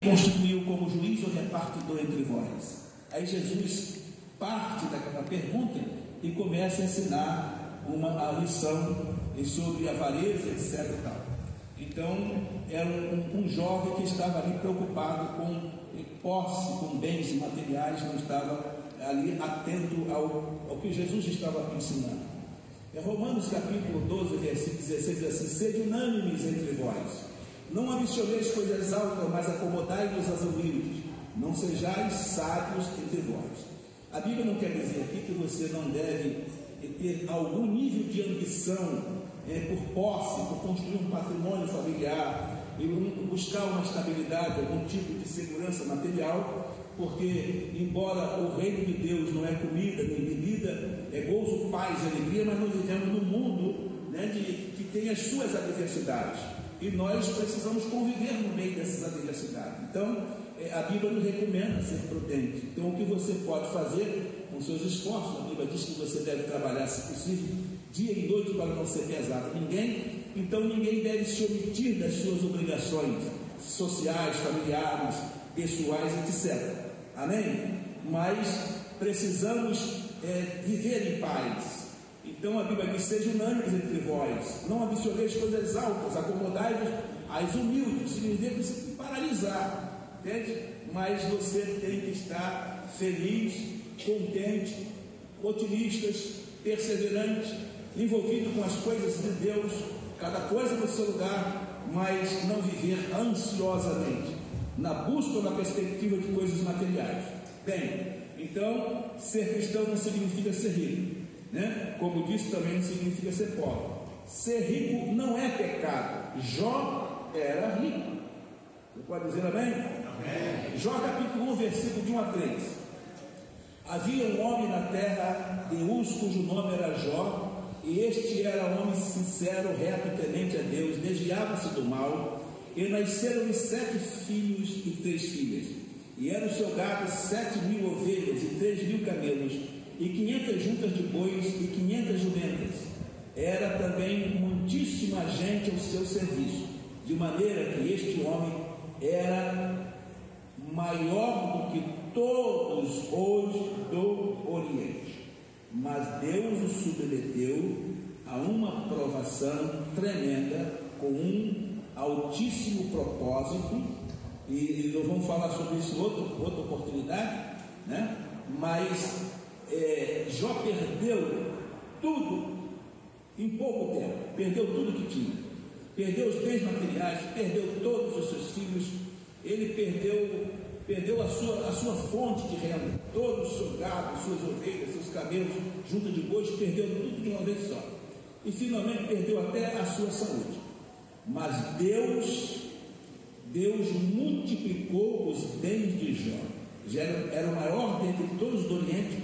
constituiu como juiz ou repartidor entre vós? Aí Jesus parte daquela pergunta e começa a ensinar a lição sobre avareza, etc. Então, era um jovem que estava ali preocupado com posse, com bens materiais, não estava ali atento ao que Jesus estava ensinando. Romanos capítulo 12, versículo 16 diz assim: sede unânimes entre vós, não ambicioneis coisas altas, mas acomodai-vos às humildes, não sejais sábios entre vós. A Bíblia não quer dizer aqui que você não deve ter algum nível de ambição por posse, por construir um patrimônio familiar, e buscar uma estabilidade, algum tipo de segurança material, porque embora o reino de Deus não é comida nem bebida, é gozo, paz e alegria, mas nós vivemos num mundo que tem as suas adversidades, e nós precisamos conviver no meio dessas adversidades. Então a Bíblia nos recomenda ser prudente. Então o que você pode fazer com seus esforços? A Bíblia diz que você deve trabalhar, se possível, dia e noite para não ser pesado. Então ninguém deve se omitir das suas obrigações sociais, familiares, pessoais, etc. Amém? Mas precisamos viver em paz. Então a Bíblia diz: sejam unânimes entre vós, não ambicioneis coisas altas, acomodai-vos às humildes. Significa que você tem que paralisar, entende? Mas você tem que estar feliz, contente, otimistas, perseverantes, envolvido com as coisas de Deus, cada coisa no seu lugar, mas não viver ansiosamente na busca ou na perspectiva de coisas materiais. Bem, então ser cristão não significa ser rico, como disse, também não significa ser pobre. Ser rico não é pecado. Jó era rico. Você pode dizer amém? Amém. Jó capítulo 1, versículo de 1 a 3. Havia um homem na terra de Uz, cujo nome era Jó, e este era um homem sincero, reto, temente a Deus, desviava-se do mal, e nasceram-lhe 7 filhos e 3 filhas, e era o seu gado 7.000 ovelhas e 3.000 camelos, e 500 juntas de bois e 500 jumentas. Era também muitíssima gente ao seu serviço, de maneira que este homem era maior do que todos os do Oriente. Mas Deus o submeteu a uma provação tremenda, com um altíssimo propósito, e nós vamos falar sobre isso em outra oportunidade, mas Jó perdeu tudo em pouco tempo, perdeu tudo que tinha, perdeu os bens materiais, perdeu todos os seus filhos, ele perdeu a sua fonte de renda, todo o seu gado, suas ovelhas, seus camelos, junta de bois, perdeu tudo de uma vez só, e finalmente perdeu até a sua saúde. Mas Deus multiplicou os bens de Jó. Já era o maior dentre todos do Oriente,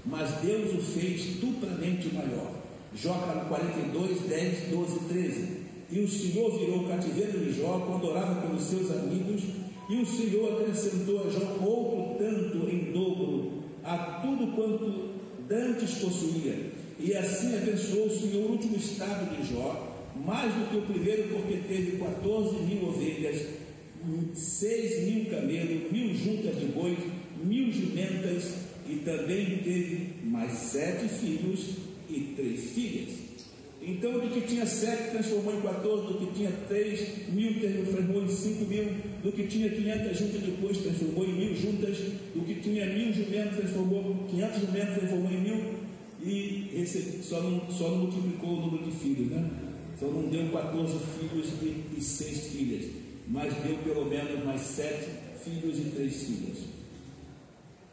mas Deus o fez duplamente maior. Jó 42, 10, 12, 13. E o Senhor virou o cativeiro de Jó quando orava pelos seus amigos, e o Senhor acrescentou a Jó outro tanto em dobro a tudo quanto dantes possuía, e assim abençoou o Senhor o último estado de Jó, mais do que o primeiro, porque teve 14.000 ovelhas, 6.000 camelos, 1.000 juntas de bois, 1.000 jumentas, e também teve mais 7 filhos e 3 filhas. Então do que tinha 7 transformou em 14, do que tinha 3.000 transformou em 5.000, do que tinha 500 juntas depois transformou em 1.000 juntas, do que tinha 1.000 jumentos transformou 500 jumentos transformou em 1.000, e só não multiplicou o número de filhos, só não deu 14 filhos e 6 filhas, mas deu pelo menos mais 7 filhos e 3 filhas.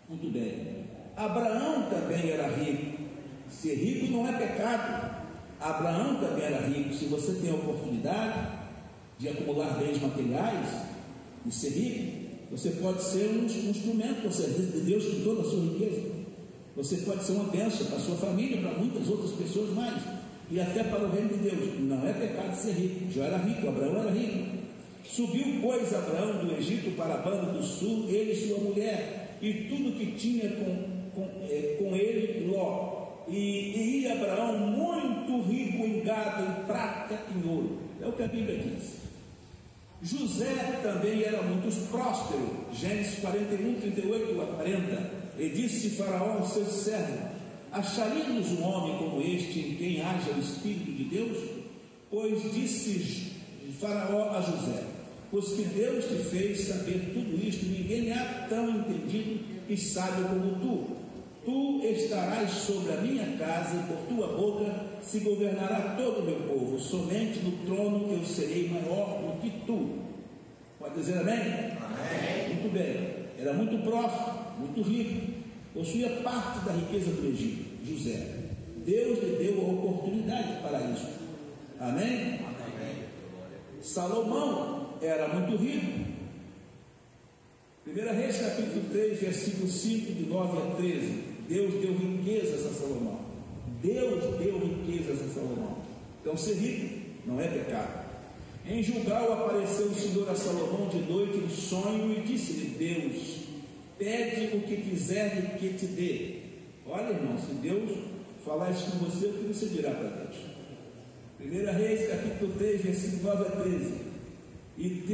Muito bem. Abraão também era rico. Ser rico não é pecado. Abraão também era rico. Se você tem a oportunidade de acumular bens materiais e ser rico, você pode ser um instrumento para o serviço de Deus com toda a sua riqueza. Você pode ser uma bênção para a sua família, para muitas outras pessoas mais, e até para o reino de Deus. Não é pecado ser rico. Jó era rico, Abraão era rico. Subiu, pois, Abraão do Egito para a banda do sul, ele e sua mulher, e tudo que tinha com ele Ló. E ia Abraão muito rico em gado, em prata e em ouro. É o que a Bíblia diz. José também era muito próspero. Gênesis 41, 38 a 40. E disse Faraó ao seu servo: acharíamos um homem como este em quem haja o Espírito de Deus? Pois disse Faraó a José: pois que Deus te fez saber tudo isto, ninguém há tão entendido e sábio como tu. Tu estarás sobre a minha casa, e por tua boca se governará todo o meu povo. Somente no trono eu serei maior do que tu. Pode dizer amém? Amém. Muito bem. Era muito próximo, muito rico, possuía parte da riqueza do Egito. José, Deus lhe deu a oportunidade para isso. Amém? Amém. Salomão era muito rico. 1 Reis capítulo 3, versículo 5, de 9 a 13. Deus deu riquezas a Salomão. Deus deu riquezas a Salomão. Então ser rico não é pecado. Em Gilgal apareceu o Senhor a Salomão de noite em sonho e disse-lhe: Deus, pede o que quiser que te dê. Olha, irmão, se Deus falar isso com você, o que você dirá para Deus? 1 Reis capítulo 3, versículo 9 a 13. E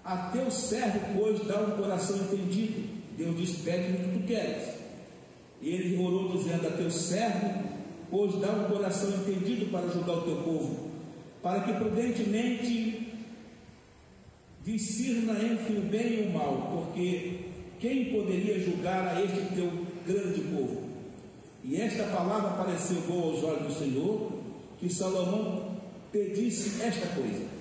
a teu servo, pois, dá um coração entendido. Deus diz: pede o que tu queres. E ele orou dizendo: a teu servo, pois, dá um coração entendido para julgar o teu povo, para que prudentemente discirna entre o bem e o mal, porque quem poderia julgar a este teu grande povo? E esta palavra pareceu boa aos olhos do Senhor, que Salomão pedisse esta coisa.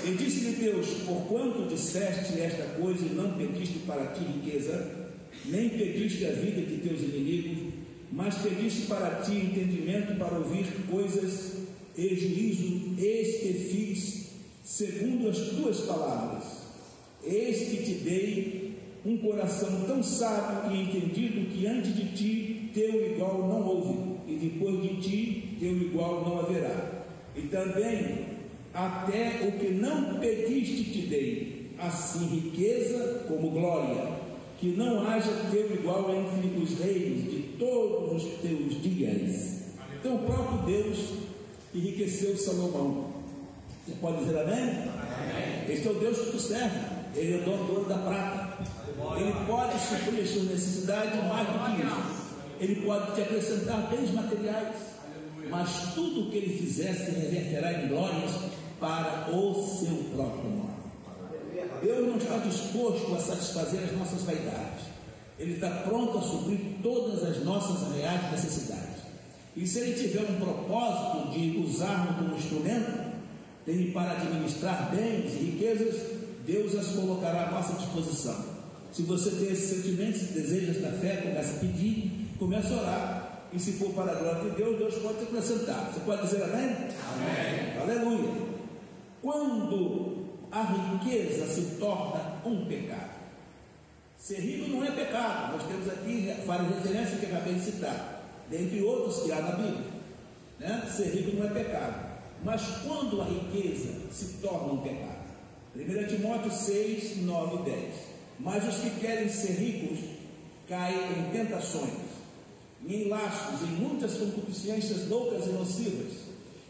E disse-lhe Deus: porquanto disseste esta coisa e não pediste para ti riqueza, nem pediste a vida de teus inimigos, mas pediste para ti entendimento para ouvir coisas e juízo, eis que fiz segundo as tuas palavras. Eis que te dei um coração tão sábio e entendido, que antes de ti teu igual não houve, e depois de ti teu igual não haverá. E também até o que não pediste te dei, assim riqueza como glória, que não haja teu igual entre os reis de todos os teus dias. Então o próprio Deus enriqueceu Salomão. Você pode dizer amém? Amém. Este é o Deus que tu serve. Ele é o dono do ouro e da prata. Ele pode suprir as suas necessidades mais do que isso. Ele pode te acrescentar bens materiais, mas tudo o que ele fizer se reverterá em glórias para o seu próprio nome. Deus não está disposto a satisfazer as nossas vaidades. Ele está pronto a suprir todas as nossas reais necessidades. E se ele tiver um propósito de usar-nos como instrumento, tem para administrar bens e riquezas, Deus as colocará à nossa disposição. Se você tem esse sentimento, se deseja esta fé, começa a pedir, começa a orar. E se for para a glória de Deus, Deus pode te acrescentar. Você pode dizer amém? Amém. Aleluia. Quando a riqueza se torna um pecado. Ser rico não é pecado. Nós temos aqui várias referências que acabei de citar, dentre outros que há na Bíblia, né? Ser rico não é pecado. Mas quando a riqueza se torna um pecado? 1 Timóteo 6, 9 e 10. Mas os que querem ser ricos caem em tentações, em laços, em muitas concupiscências loucas e nocivas,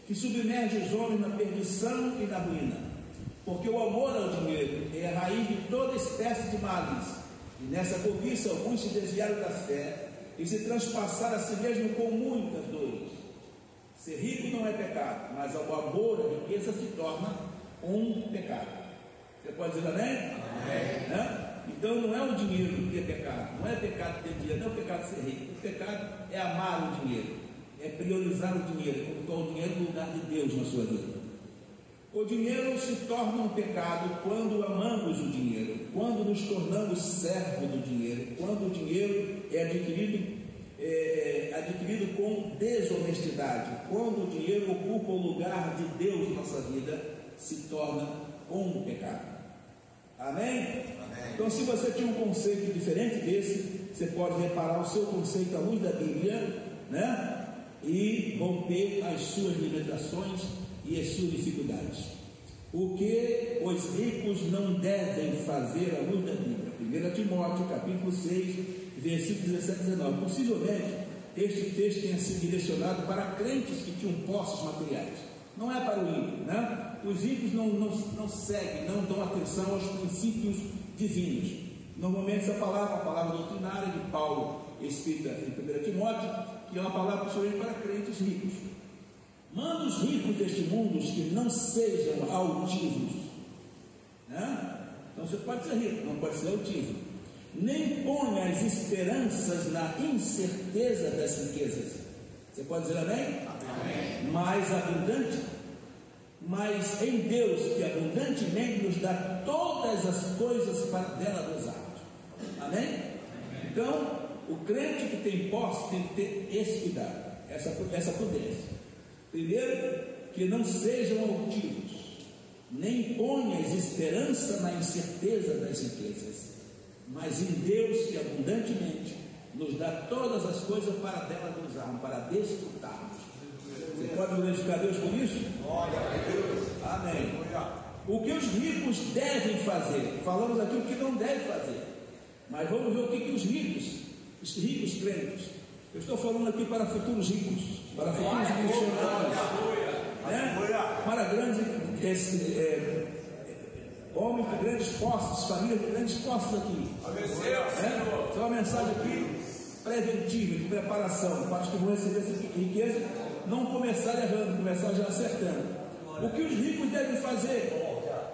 que submergem os homens na perdição e na ruína. Porque o amor ao dinheiro é a raiz de toda espécie de males, e nessa cobiça alguns se desviaram da fé e se transpassaram a si mesmo com muitas dores. Ser rico não é pecado, mas o amor, a riqueza se torna um pecado. Você pode dizer amém? Amém. Né? Então não é o dinheiro que é pecado, não é pecado ter dinheiro, não é pecado ser rico. O pecado é amar o dinheiro, é priorizar o dinheiro, colocar o dinheiro no lugar de Deus na sua vida. O dinheiro se torna um pecado quando amamos o dinheiro, quando nos tornamos servos do dinheiro, quando o dinheiro é adquirido com desonestidade, quando o dinheiro ocupa o lugar de Deus em nossa vida, se torna um pecado. Amém? Amém. Então, se você tinha um conceito diferente desse, você pode reparar o seu conceito à luz da Bíblia, né? E romper as suas limitações e as suas dificuldades. O que os ricos não devem fazer à luz da Bíblia? 1 Timóteo capítulo 6, versículos 17 e 19. Possivelmente este texto tenha sido direcionado para crentes que tinham posses materiais, não é para o ímpio, né? Os ímpios não seguem, não dão atenção aos princípios divinos. Normalmente essa palavra, a palavra doutrinária de Paulo, escrita em 1 Timóteo, que é uma palavra principalmente para crentes ricos. Manda os ricos deste mundo que não sejam altivos, né? Então você pode ser rico, não pode ser altivo. Nem ponha as esperanças na incerteza das riquezas. Você pode dizer amém? Amém. Mas em Deus, que abundantemente nos dá todas as coisas para dela gozarmos. Amém? Amém? Então, o crente que tem posse tem que ter esse cuidado, essa prudência. Primeiro, que não sejam altivos, nem ponhas esperança na incerteza das riquezas, mas em Deus, que abundantemente nos dá todas as coisas para dela gozarmos, para desfrutarmos. Você pode glorificar Deus por isso? Amém. O que os ricos devem fazer? Falamos aqui o que não deve fazer, mas vamos ver o que os ricos crentes, eu estou falando aqui para futuros ricos, para futuros missionários, né? Para grandes homens com grandes posses, famílias com grandes posses aqui. Então uma mensagem aqui preventiva, de preparação, para os que vão receber essa riqueza não começar errando, começar já acertando. O que os ricos devem fazer?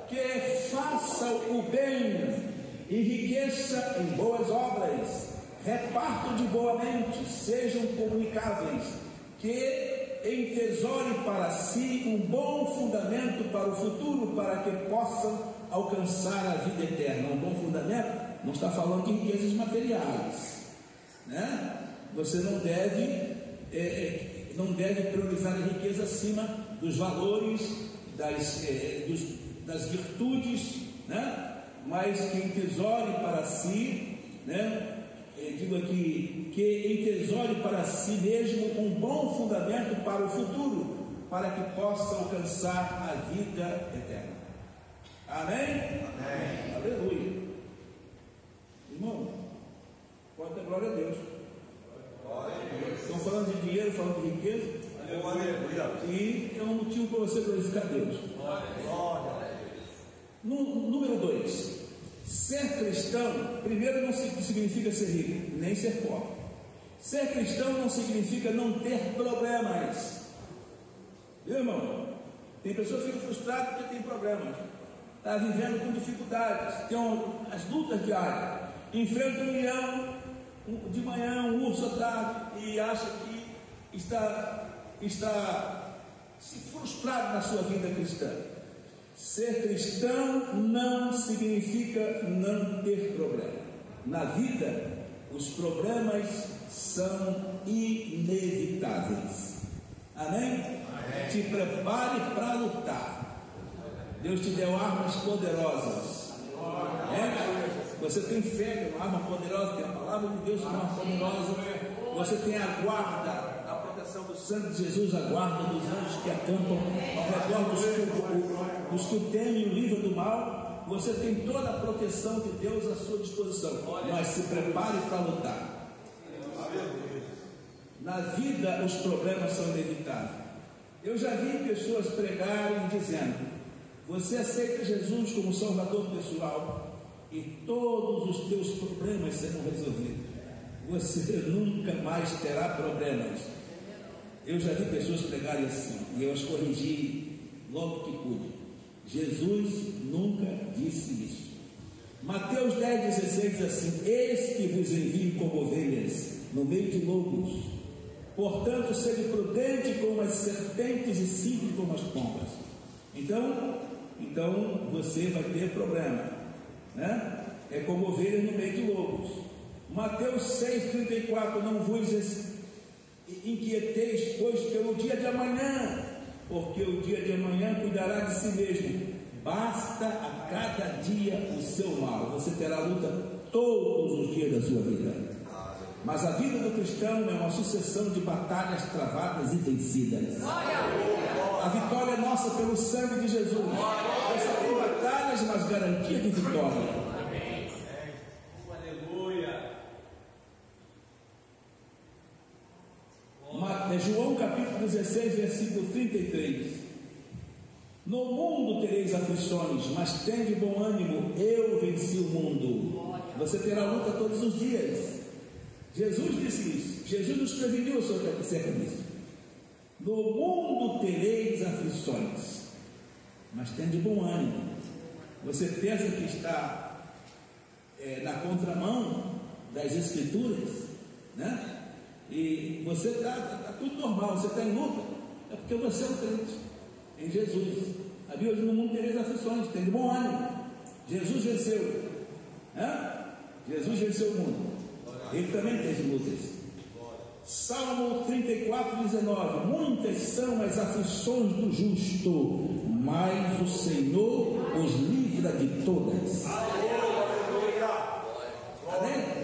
Que façam o bem, enriqueça em boas obras, repartam de boa mente, sejam comunicáveis, que entesourem para si um bom fundamento para o futuro, para que possam alcançar a vida eterna. Um bom fundamento não está falando de riquezas materiais, né? Você não deve priorizar a riqueza acima dos valores, das virtudes, né? Mas que entesoure para si, né? Digo aqui, que entesoure para si mesmo um bom fundamento para o futuro, para que possa alcançar a vida eterna. Amém? Amém. Aleluia. Irmão, pode dar glória a Deus. Estão falando de dinheiro, falando de riqueza. E é um motivo para você glorificar Deus. Número 2. Ser cristão, primeiro, não significa ser rico, nem ser pobre. Ser cristão não significa não ter problemas. Viu, irmão? Tem pessoas que ficam frustradas porque tem problemas, está vivendo com dificuldades, tem as lutas diárias, enfrenta um leão de manhã, um urso à tarde, e acha que está se frustrado na sua vida cristã. Ser cristão não significa não ter problema. Na vida, os problemas são inevitáveis. Amém? Amém. Te prepare para lutar. Deus te deu armas poderosas. Você tem fé, uma arma poderosa, tem a palavra de Deus, uma arma poderosa. Você tem a guarda, a proteção do sangue de Jesus, a guarda dos anjos que acampam ao redor dos que temem o livro do mal. Você tem toda a proteção de Deus à sua disposição, mas se prepare para lutar. Na vida os problemas são inevitáveis. Eu já vi pessoas pregarem dizendo: você aceita Jesus como Salvador pessoal e todos os teus problemas serão resolvidos. Você nunca mais terá problemas. Eu já vi pessoas pregarem assim, e eu as corrigi logo que pude. Jesus nunca disse isso. Mateus 10,16 diz assim: eis que vos envio como ovelhas no meio de lobos, portanto sede prudente como as serpentes e simples como as pombas. Então você vai ter problema, né? É como ovelhas no meio de lobos. Mateus 6,34: não vos inquieteis, pois, pelo dia de amanhã, porque o dia de amanhã cuidará de si mesmo. Basta a cada dia o seu mal. Você terá luta todos os dias da sua vida. Mas a vida do cristão é uma sucessão de batalhas travadas e vencidas. A vitória é nossa pelo sangue de Jesus. Você tem batalhas, mas garantia de vitória. João capítulo 16, versículo 33: no mundo aflições, mas tem de bom ânimo, eu venci o mundo. Você terá luta todos os dias. Jesus disse isso. Jesus nos preveniu sobre isso. No mundo tereis aflições, mas tem de bom ânimo. Você pensa que está na contramão das Escrituras, né? E você está tudo normal, você está em luta, é porque você é um crente em Jesus. A Bíblia diz: no mundo tereis aflições, tem de bom ânimo. Jesus venceu, né? Jesus venceu o mundo. Ele também teve lutas. Salmo 34, 19: muitas são as aflições do justo, mas o Senhor os livra de todas. Amém?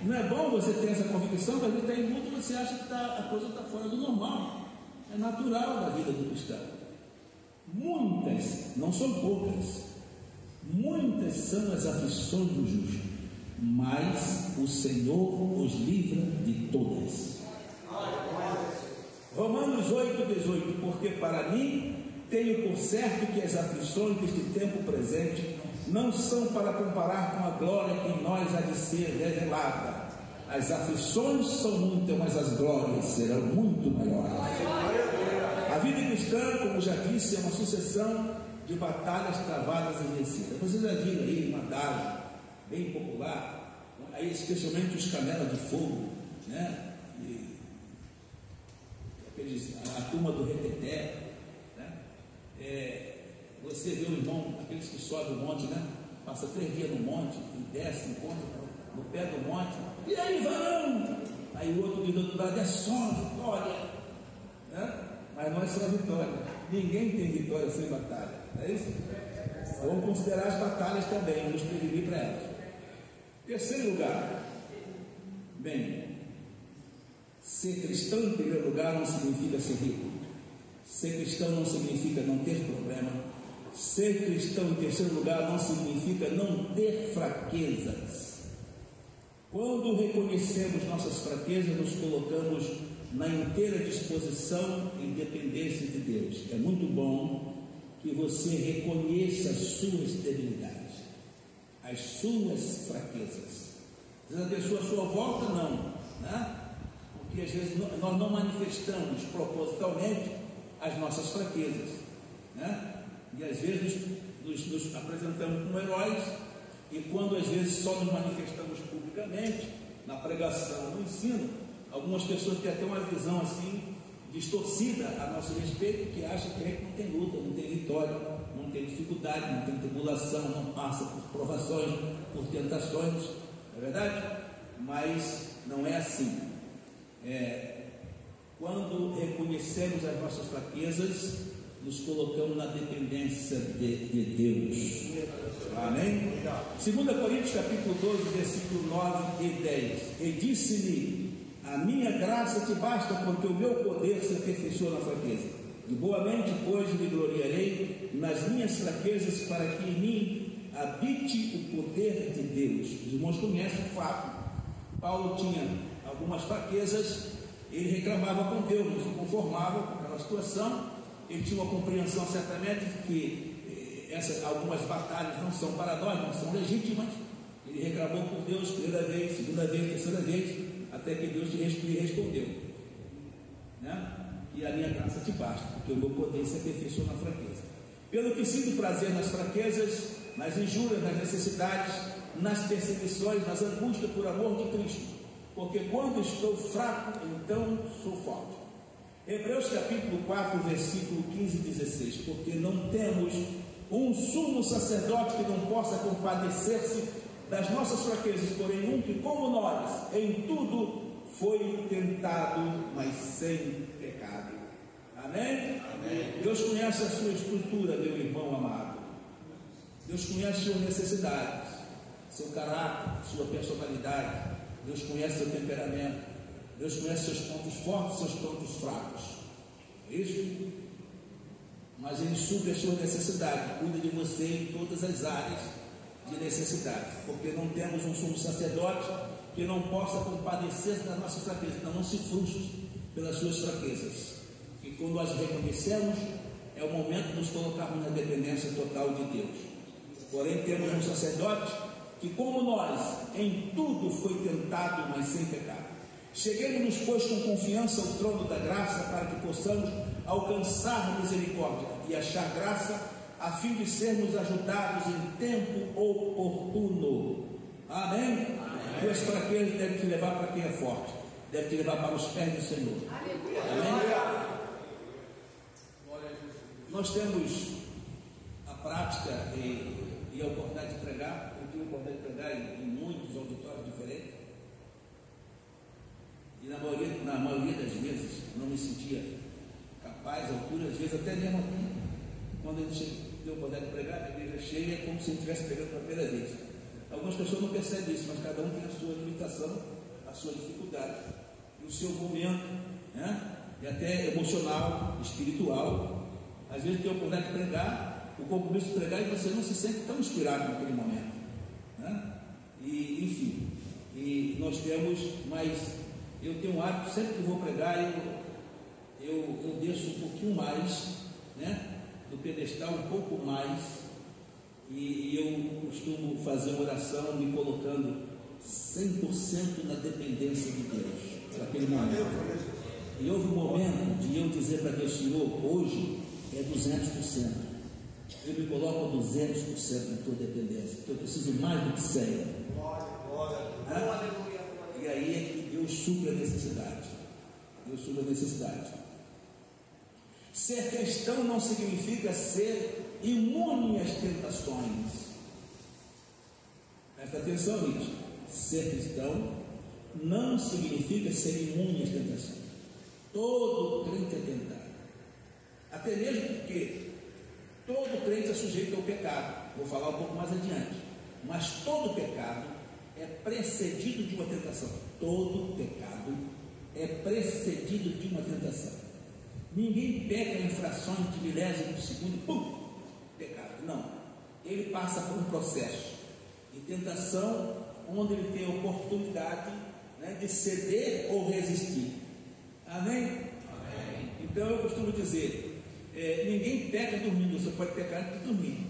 Não é bom você ter essa convicção, mas você está em luta e você acha que a coisa está fora do normal. É natural da vida do cristão. Muitas, não são poucas, muitas são as aflições do justo, mas o Senhor os livra de todas. Romanos 8, 18: porque para mim tenho por certo que as aflições deste tempo presente não são para comparar com a glória que em nós há de ser revelada. As aflições são muitas, mas as glórias serão muito maiores. A vida cristã, como já disse, é uma sucessão de batalhas travadas e vencidas. Vocês já viram aí uma adagio bem popular, aí especialmente os canelas de fogo, né? A turma do reteté, né? Você vê o irmão, aqueles que sobem o monte, né? Passa 3 dias no monte e desce, encontra no pé do monte, e aí vão! Aí o outro diz do outro lado: é só vitória, né? Mas não é só vitória, ninguém tem vitória sem batalha, não é isso? Vamos considerar as batalhas também, vamos prevenir para elas. Terceiro lugar, bem, ser cristão em primeiro lugar não significa ser rico. Ser cristão não significa não ter problema. Ser cristão em terceiro lugar não significa não ter fraquezas. Quando reconhecemos nossas fraquezas, nos colocamos na inteira disposição e dependência de Deus. É muito bom que você reconheça as suas debilidades, as suas fraquezas. Às vezes a pessoa à sua volta não, né? Porque às vezes nós não manifestamos propositalmente as nossas fraquezas, né? E às vezes nos apresentamos como heróis, e quando às vezes só nos manifestamos publicamente, na pregação, no ensino, algumas pessoas têm até uma visão assim distorcida a nosso respeito, que acha que a gente não tem luta, não tem vitória, não tem dificuldade, não tem tribulação, não passa por provações, por tentações, não é verdade? Mas não é assim. Quando reconhecemos as nossas fraquezas, nos colocamos na dependência de Deus. Amém? 2 Coríntios capítulo 12, versículo 9 e 10: e disse-lhe: a minha graça te basta, porque o meu poder se aperfeiçoa na fraqueza. De boa mente, pois, me gloriarei nas minhas fraquezas, para que em mim habite o poder de Deus. Os irmãos conhecem o fato. Paulo tinha algumas fraquezas, ele reclamava com Deus, não se conformava com aquela situação. Ele tinha uma compreensão certamente de que algumas batalhas não são para nós, não são legítimas. Ele reclamou por Deus primeira vez, segunda vez, terceira vez, até que Deus lhe respondeu, né? E a minha graça te basta, porque o meu poder se aperfeiçoa na fraqueza. Pelo que sinto prazer nas fraquezas, nas injúrias, nas necessidades, nas perseguições, nas angústias por amor de Cristo, porque quando estou fraco, então sou forte. Hebreus capítulo 4, versículo 15 e 16: porque não temos um sumo sacerdote que não possa compadecer-se das nossas fraquezas, porém um que, como nós, em tudo foi tentado, mas sem pecado. Amém? Amém. Deus conhece a sua estrutura, meu irmão amado. Deus conhece suas necessidades, seu caráter, sua personalidade. Deus conhece seu temperamento. Deus conhece seus pontos fortes, seus pontos fracos. É isso? Mas Ele supre a sua necessidade, cuida de você em todas as áreas de necessidade, porque não temos um sumo sacerdote que não possa compadecer das nossas fraquezas. Então não se frustre pelas suas fraquezas, e quando nós reconhecemos, é o momento de nos colocarmos na dependência total de Deus. Porém, temos um sacerdote que, como nós, em tudo foi tentado, mas sem pecado. Cheguemos-nos, pois, com confiança ao trono da graça, para que possamos alcançar misericórdia e achar graça, a fim de sermos ajudados em tempo oportuno. Amém? Pois para quem ele deve te levar para quem é forte, deve te levar para os pés do Senhor. Amém? Nós temos a prática e a oportunidade de pregar. Eu tive a oportunidade de pregar em muitos auditórios diferentes, e na maioria das vezes não me sentia capaz, altura, às vezes até mesmo aqui, quando a gente deu a oportunidade de pregar, a igreja cheia, é como se a gente estivesse pregando pela primeira vez. Algumas pessoas não percebem isso, mas cada um tem a sua limitação, a sua dificuldade, e o seu momento, né? E até emocional, espiritual. Às vezes tem a oportunidade de pregar, o compromisso de pregar, e você não se sente tão inspirado naquele momento, né? E enfim, e nós temos, mas eu tenho um hábito, sempre que vou pregar, eu desço um pouquinho mais, né? Do pedestal, um pouco mais, e eu costumo fazer uma oração me colocando 100% na dependência de Deus naquele momento. E houve um momento de eu dizer para Deus: Senhor, hoje é 200%, eu me coloco a 200% na tua dependência, porque eu preciso mais do que 100%. E aí é que Deus supre a necessidade. Deus supre a necessidade. Ser cristão não significa ser imune às tentações. Presta atenção nisso. Ser cristão não significa ser imune às tentações. Todo crente é tentado. Até mesmo porque todo crente é sujeito ao pecado. Vou falar um pouco mais adiante. Mas todo pecado é precedido de uma tentação. Todo pecado é precedido de uma tentação. Ninguém peca em frações de milésimo de segundo, pum, pecado. Não. Ele passa por um processo de tentação, onde ele tem a oportunidade, né, de ceder ou resistir. Amém? Amém. Então eu costumo dizer, ninguém peca dormindo. Você pode pecar antes de dormir.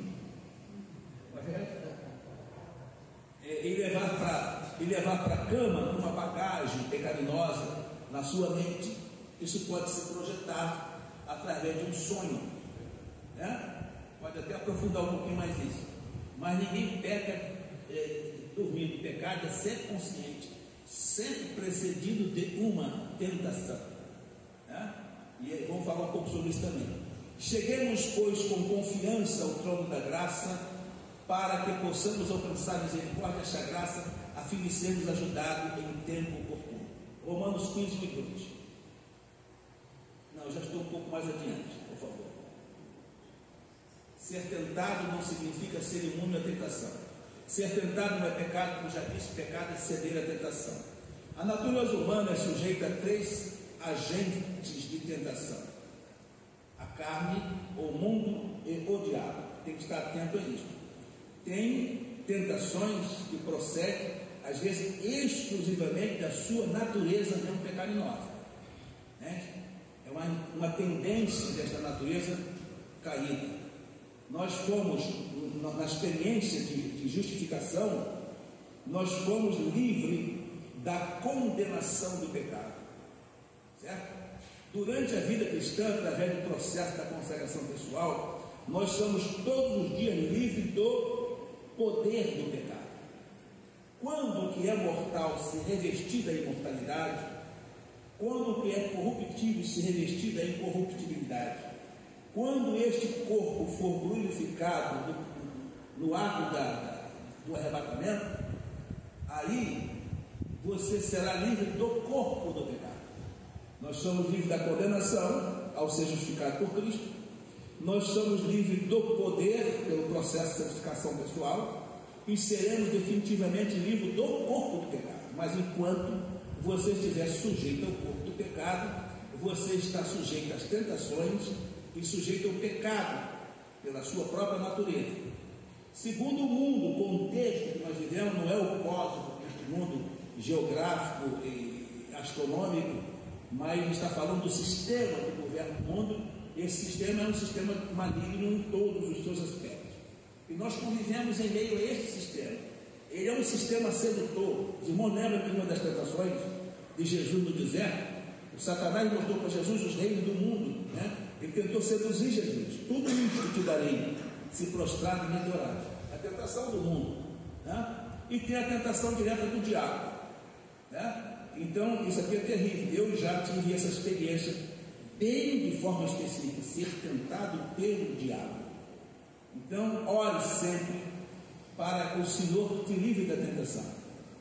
E levar para a cama uma bagagem pecaminosa na sua mente. Isso pode ser projetado através de um sonho, né? Pode até aprofundar um pouquinho mais isso. Mas ninguém peca dormindo. Pecado é sempre consciente, sempre precedido de uma tentação, né? E vamos falar um pouco sobre isso também. Cheguemos, pois, com confiança ao trono da graça, para que possamos alcançar misericórdia, esta graça, a fim de sermos ajudados em tempo oportuno. Romanos 15, 2. Não, já estou um pouco mais adiante, por favor. Ser tentado não significa ser imune à tentação. Ser tentado não é pecado, como já disse, pecado é ceder à tentação. A natureza humana é sujeita a 3 agentes de tentação: a carne, o mundo e o diabo. Tem que estar atento a isso. Tem tentações que procedem, às vezes, exclusivamente da sua natureza mesmo pecaminosa, né? É uma tendência desta natureza caída. Nós fomos, na experiência de justificação, nós fomos livres da condenação do pecado, certo? Durante a vida cristã, através do processo da consagração pessoal, nós somos todos os dias livres do poder do pecado. Quando o que é mortal se revestir da imortalidade, quando o que é corruptível se revestir da incorruptibilidade, quando este corpo for glorificado no ato do arrebatamento, aí você será livre do corpo do pecado. Nós somos livres da condenação ao ser justificado por Cristo. Nós somos livres do poder pelo processo de santificação pessoal e seremos definitivamente livres do corpo do pecado. Mas enquanto você estiver sujeito ao corpo do pecado, você está sujeito às tentações e sujeito ao pecado pela sua própria natureza. Segundo o mundo, o contexto que nós vivemos não é o cósmico, este mundo geográfico e astronômico, mas está falando do sistema que governa o mundo. esse sistema é um sistema maligno em todos os seus aspectos. E nós convivemos em meio a esse sistema. Ele é um sistema sedutor. Os irmãos lembram que uma das tentações de Jesus no deserto, o Satanás mostrou para Jesus os reinos do mundo, né? Ele tentou seduzir Jesus. Tudo isso te darei, se prostrado e me adorar. A tentação do mundo, né? E tem a tentação direta do diabo, né? Então isso aqui é terrível. Eu já tive essa experiência bem de forma específica, ser tentado pelo diabo. Então ore sempre para que o Senhor te livre da tentação,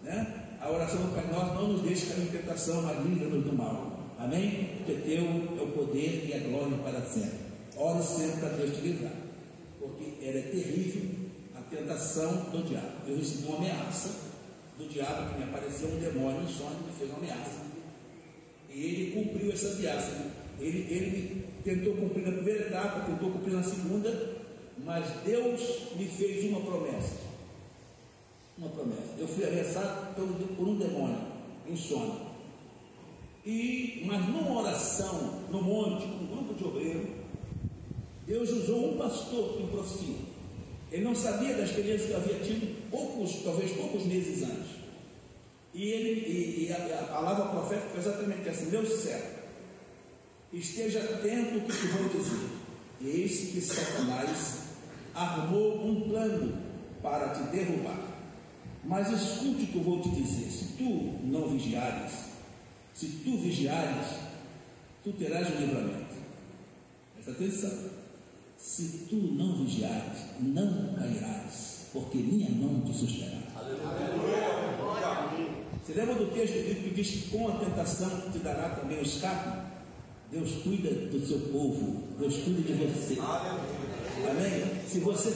né? A oração do Pai Nosso: não nos deixe cair em tentação, mas livra-nos do mal. Amém? Porque teu é o poder e a glória para sempre. Ore sempre para Deus te livrar, porque ela é terrível, a tentação do diabo. Eu recebi uma ameaça do diabo, que me apareceu um demônio em sonho, me fez uma ameaça, e ele cumpriu essa ameaça. Ele tentou cumprir na primeira etapa, tentou cumprir na segunda, mas Deus me fez uma promessa. Eu fui ameaçado por um demônio em sonho, mas numa oração no monte, com um grupo de obreiros, Deus usou um pastor em profecia. Ele não sabia da experiência que eu havia tido talvez poucos meses antes, e a palavra profética foi exatamente assim: meu servo, esteja atento ao que te vou dizer. Eis que Satanás armou um plano para te derrubar, mas escute o que eu vou te dizer: se tu não vigiares, se tu vigiares, tu terás um livramento. Presta atenção. Se tu não vigiares, não cairás, porque minha mão te susterá. Você lembra do texto que diz que com a tentação te dará também o escape? Deus cuida do seu povo, Deus cuida de você. Amém? Se você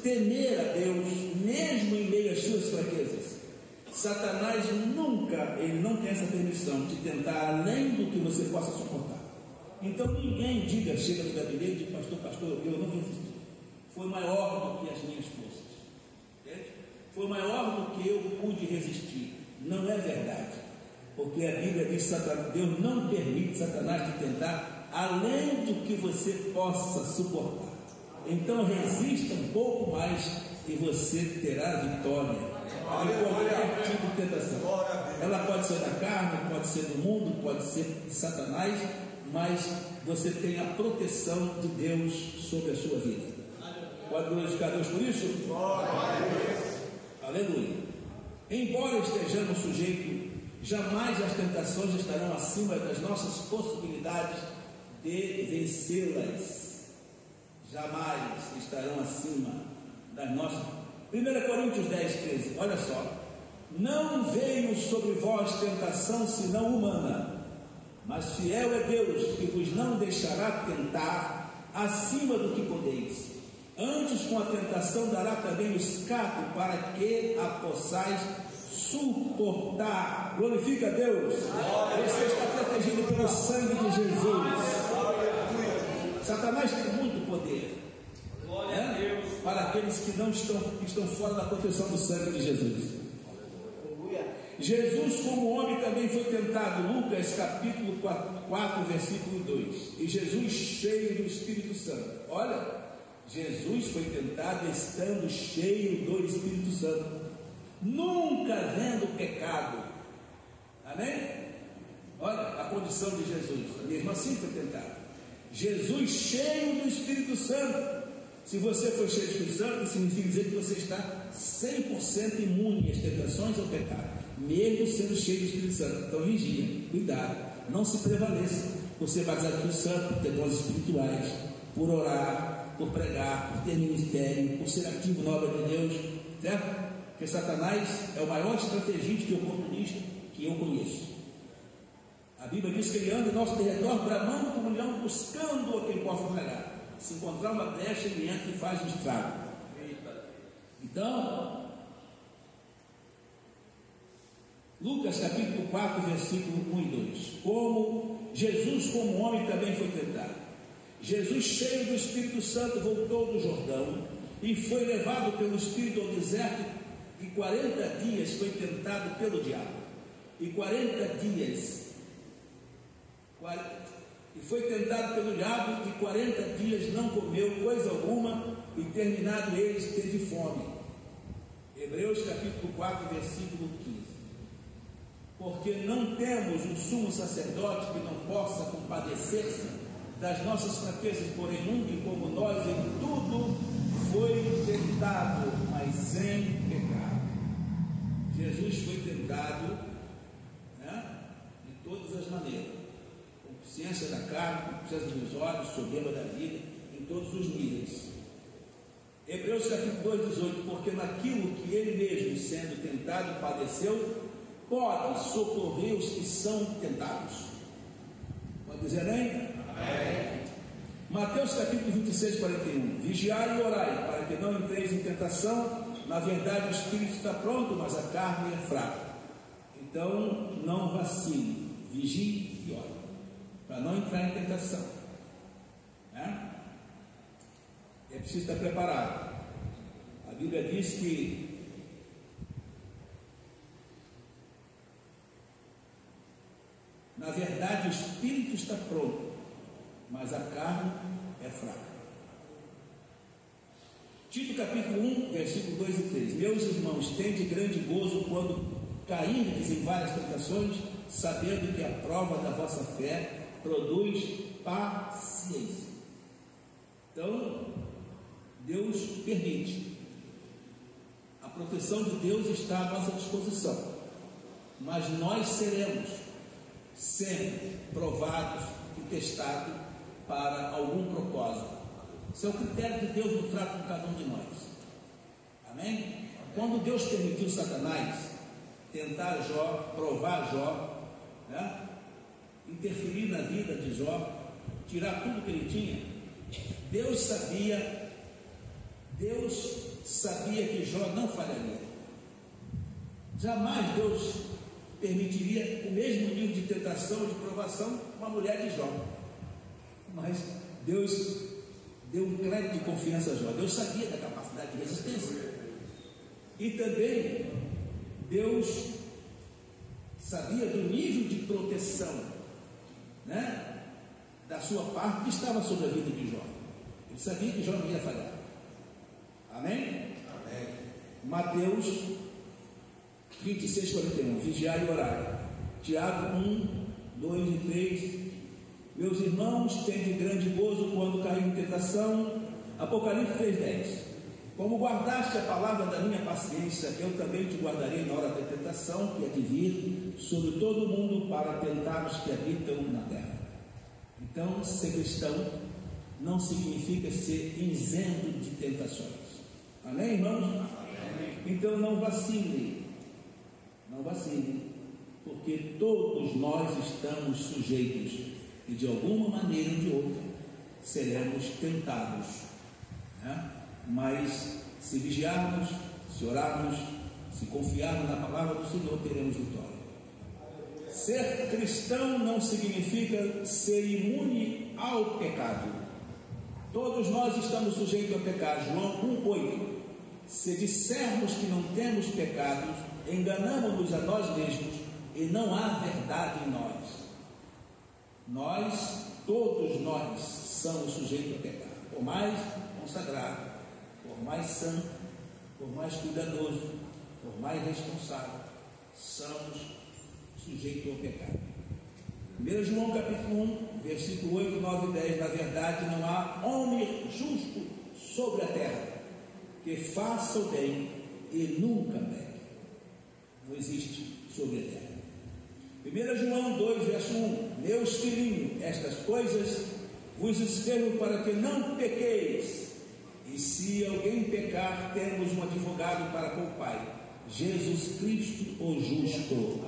temer a Deus, mesmo em meio às suas fraquezas, Satanás nunca, ele não tem essa permissão de tentar além do que você possa suportar. Então ninguém diga, chega no gabinete e diz: pastor, eu não resisti. Foi maior do que as minhas forças. Entende? Foi maior do que eu pude resistir. Não é verdade. Porque a Bíblia diz que Deus não permite Satanás te tentar além do que você possa suportar. Então resista um pouco mais e você terá vitória em qualquer tipo de tentação. Ela pode ser da carne, pode ser do mundo, pode ser de Satanás, mas você tem a proteção de Deus sobre a sua vida. Pode glorificar Deus por isso? Aleluia. Embora estejamos sujeitos, jamais as tentações estarão acima das nossas possibilidades de vencê-las. Jamais estarão acima das nossas. 1 Coríntios 10, 13. Olha só: não veio sobre vós tentação senão humana, mas fiel é Deus, que vos não deixará tentar acima do que podeis. Antes, com a tentação, dará também o escape para que a possais suportar. Glorifica a Deus. Você está protegido pelo sangue de Jesus. Satanás tem muito poder, né? Para aqueles que estão fora da proteção do sangue de Jesus. Jesus, como homem, também foi tentado. Lucas capítulo 4, versículo 2. E Jesus, cheio do Espírito Santo. Olha, Jesus foi tentado estando cheio do Espírito Santo, nunca vendo pecado. Amém? Olha a condição de Jesus. Mesmo assim foi tentado. Jesus cheio do Espírito Santo. Se você for cheio do Espírito Santo, significa dizer que você está 100% imune às tentações ao pecado, mesmo sendo cheio do Espírito Santo. Então vigia, cuidado, não se prevaleça por ser batizado pelo Santo, por ter dons espirituais, por orar, por pregar, por ter ministério, por ser ativo na obra de Deus, certo? Porque Satanás é o maior estrategista e oportunista que eu conheço. A Bíblia diz que ele anda em nosso derredor, bramando como leão, buscando a quem possa pegar. Se encontrar uma brecha, ele entra e faz um estrago. Então, Lucas capítulo 4, versículo 1 e 2. Como Jesus, como homem, também foi tentado. Jesus, cheio do Espírito Santo, voltou do Jordão e foi levado pelo Espírito ao deserto, e 40 dias foi tentado pelo diabo. E 40 dias E foi tentado pelo diabo, e 40 dias não comeu coisa alguma, e terminado eles, teve fome. Hebreus capítulo 4, versículo 15. Porque não temos um sumo sacerdote que não possa compadecer-se das nossas fraquezas, porém nunca como nós em tudo foi tentado, mas sem pecado. Jesus foi tentado, né, de todas as maneiras, consciência da carne, consciência dos olhos, soberba da vida, em todos os níveis. Hebreus capítulo 2, 18. Porque naquilo que ele mesmo, sendo tentado, padeceu, pode socorrer os que são tentados. Pode dizer amém? Amém. Mateus capítulo 26, 41. Vigiai e orai, para que não entreis em tentação. Na verdade o espírito está pronto, mas a carne é fraca. Então não vacile, vigie e ore, para não entrar em tentação. É preciso estar preparado. A Bíblia diz que na verdade o espírito está pronto, mas a carne é fraca. Tito capítulo 1, versículo 2 e 3. Meus irmãos, tende grande gozo quando cairdes em várias tentações, sabendo que a prova da vossa fé produz paciência. Então, Deus permite. A proteção de Deus está à nossa disposição, mas nós seremos sempre provados e testados para algum propósito. Esse é o critério de Deus no trato com cada um de nós. Amém? Quando Deus permitiu Satanás tentar Jó, provar Jó, né, interferir na vida de Jó, tirar tudo que ele tinha, Deus sabia que Jó não falharia. Jamais Deus permitiria o mesmo nível de tentação, de provação, uma mulher de Jó. Mas Deus deu um crédito de confiança a Jó. Deus sabia da capacidade de resistência. E também Deus sabia do nível de proteção, né, da sua parte que estava sobre a vida de Jó. Ele sabia que Jó não ia falhar. Amém? Amém. Mateus 26, 41. Vigiai e orai. Tiago 1, 2 e 3. Meus irmãos, tende grande gozo quando cair em tentação. Apocalipse 3:10. Como guardaste a palavra da minha paciência, eu também te guardarei na hora da tentação, que é de vir sobre todo o mundo para tentar os que habitam na terra. Então, ser cristão não significa ser isento de tentações. Amém, irmãos? Amém. Então não vacile, porque todos nós estamos sujeitos e de alguma maneira ou de outra seremos tentados, né? Mas se vigiarmos, se orarmos, se confiarmos na palavra do Senhor, teremos vitória. Ser cristão não significa ser imune ao pecado. Todos nós estamos sujeitos ao pecado. João 1,8. Se dissermos que não temos pecados, enganamos-nos a nós mesmos e não há verdade em nós. Todos nós somos sujeitos ao pecado. Por mais consagrado, por mais santo, por mais cuidadoso, por mais responsável, somos sujeitos ao pecado. 1 João capítulo 1, versículo 8, 9 e 10. Na verdade não há homem justo sobre a terra que faça o bem e nunca peque. Não existe sobre a terra. 1 João 2, verso 1. Meus filhinhos, estas coisas vos escrevo para que não pequeis. E se alguém pecar, temos um advogado para com o Pai, Jesus Cristo o justo.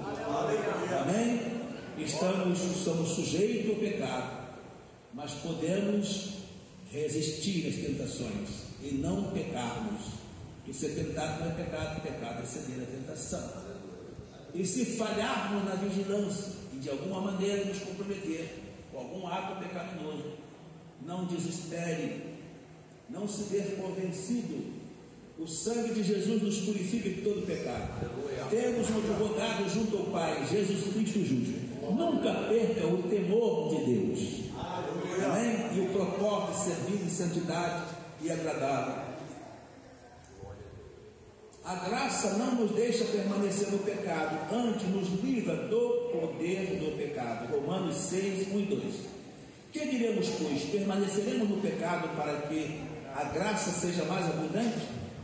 Amém? Somos sujeitos ao pecado, mas podemos resistir às tentações e não pecarmos. E ser tentado não é pecado, pecado é ceder à tentação. E se falharmos na vigilância e de alguma maneira nos comprometer com algum ato pecaminoso, não desespere, não se dê por vencido. O sangue de Jesus nos purifica de todo pecado. Temos um advogado junto ao Pai, Jesus Cristo justo. Nunca perca o temor de Deus. Amém? E o propósito de servir em santidade e agradável. A graça não nos deixa permanecer no pecado, antes nos livra do poder do pecado. Romanos 6, 1 e 2. Que diremos, pois? Permaneceremos no pecado para que a graça seja mais abundante?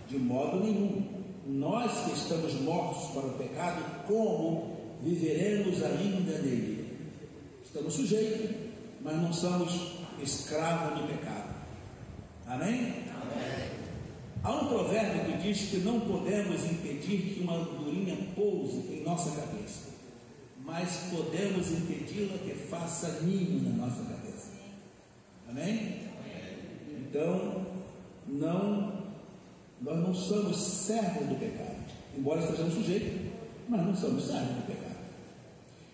De modo nenhum. Nós que estamos mortos para o pecado, como viveremos ainda nele? Estamos sujeitos, mas não somos escravos do pecado. Amém? Amém. Há um provérbio que diz que não podemos impedir que uma andorinha pouse em nossa cabeça, mas podemos impedi-la que faça ninho na nossa cabeça. Amém? Então, nós não somos servos do pecado, embora estejamos sujeitos, mas não somos servos do pecado.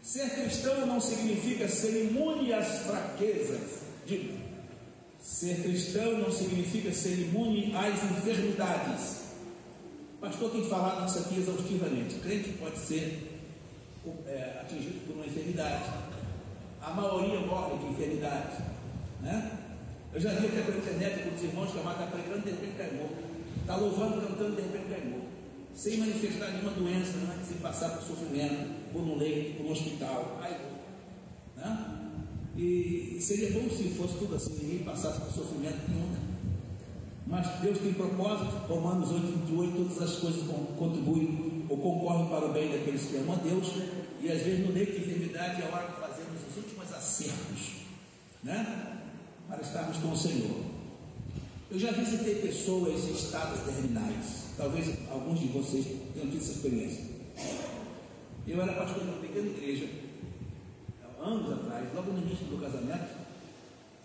Ser cristão não significa ser imune às fraquezas. Ser cristão não significa ser imune às enfermidades. O pastor tem falado isso aqui exaustivamente. O crente pode ser atingido por uma enfermidade. A maioria morre de enfermidade, né? Eu já vi até pela internet com os irmãos que a mata está pregando, de repente cai morto. Está louvando, cantando, de repente cai morto. Sem manifestar nenhuma doença, né? Sem passar por sofrimento, por um leito, por um hospital. Cai morto, né? E seria bom se fosse tudo assim, ninguém passasse por sofrimento nenhum. Mas Deus tem propósito. Romanos 8, 28, todas as coisas contribuem ou concorrem para o bem daqueles que amam a Deus. E às vezes no meio de enfermidade é a hora que fazemos os últimos acertos, né? Para estarmos com o Senhor. Eu já visitei pessoas em estados terminais. Talvez alguns de vocês tenham tido essa experiência. Eu era pastor de uma pequena igreja anos atrás, logo no início do casamento,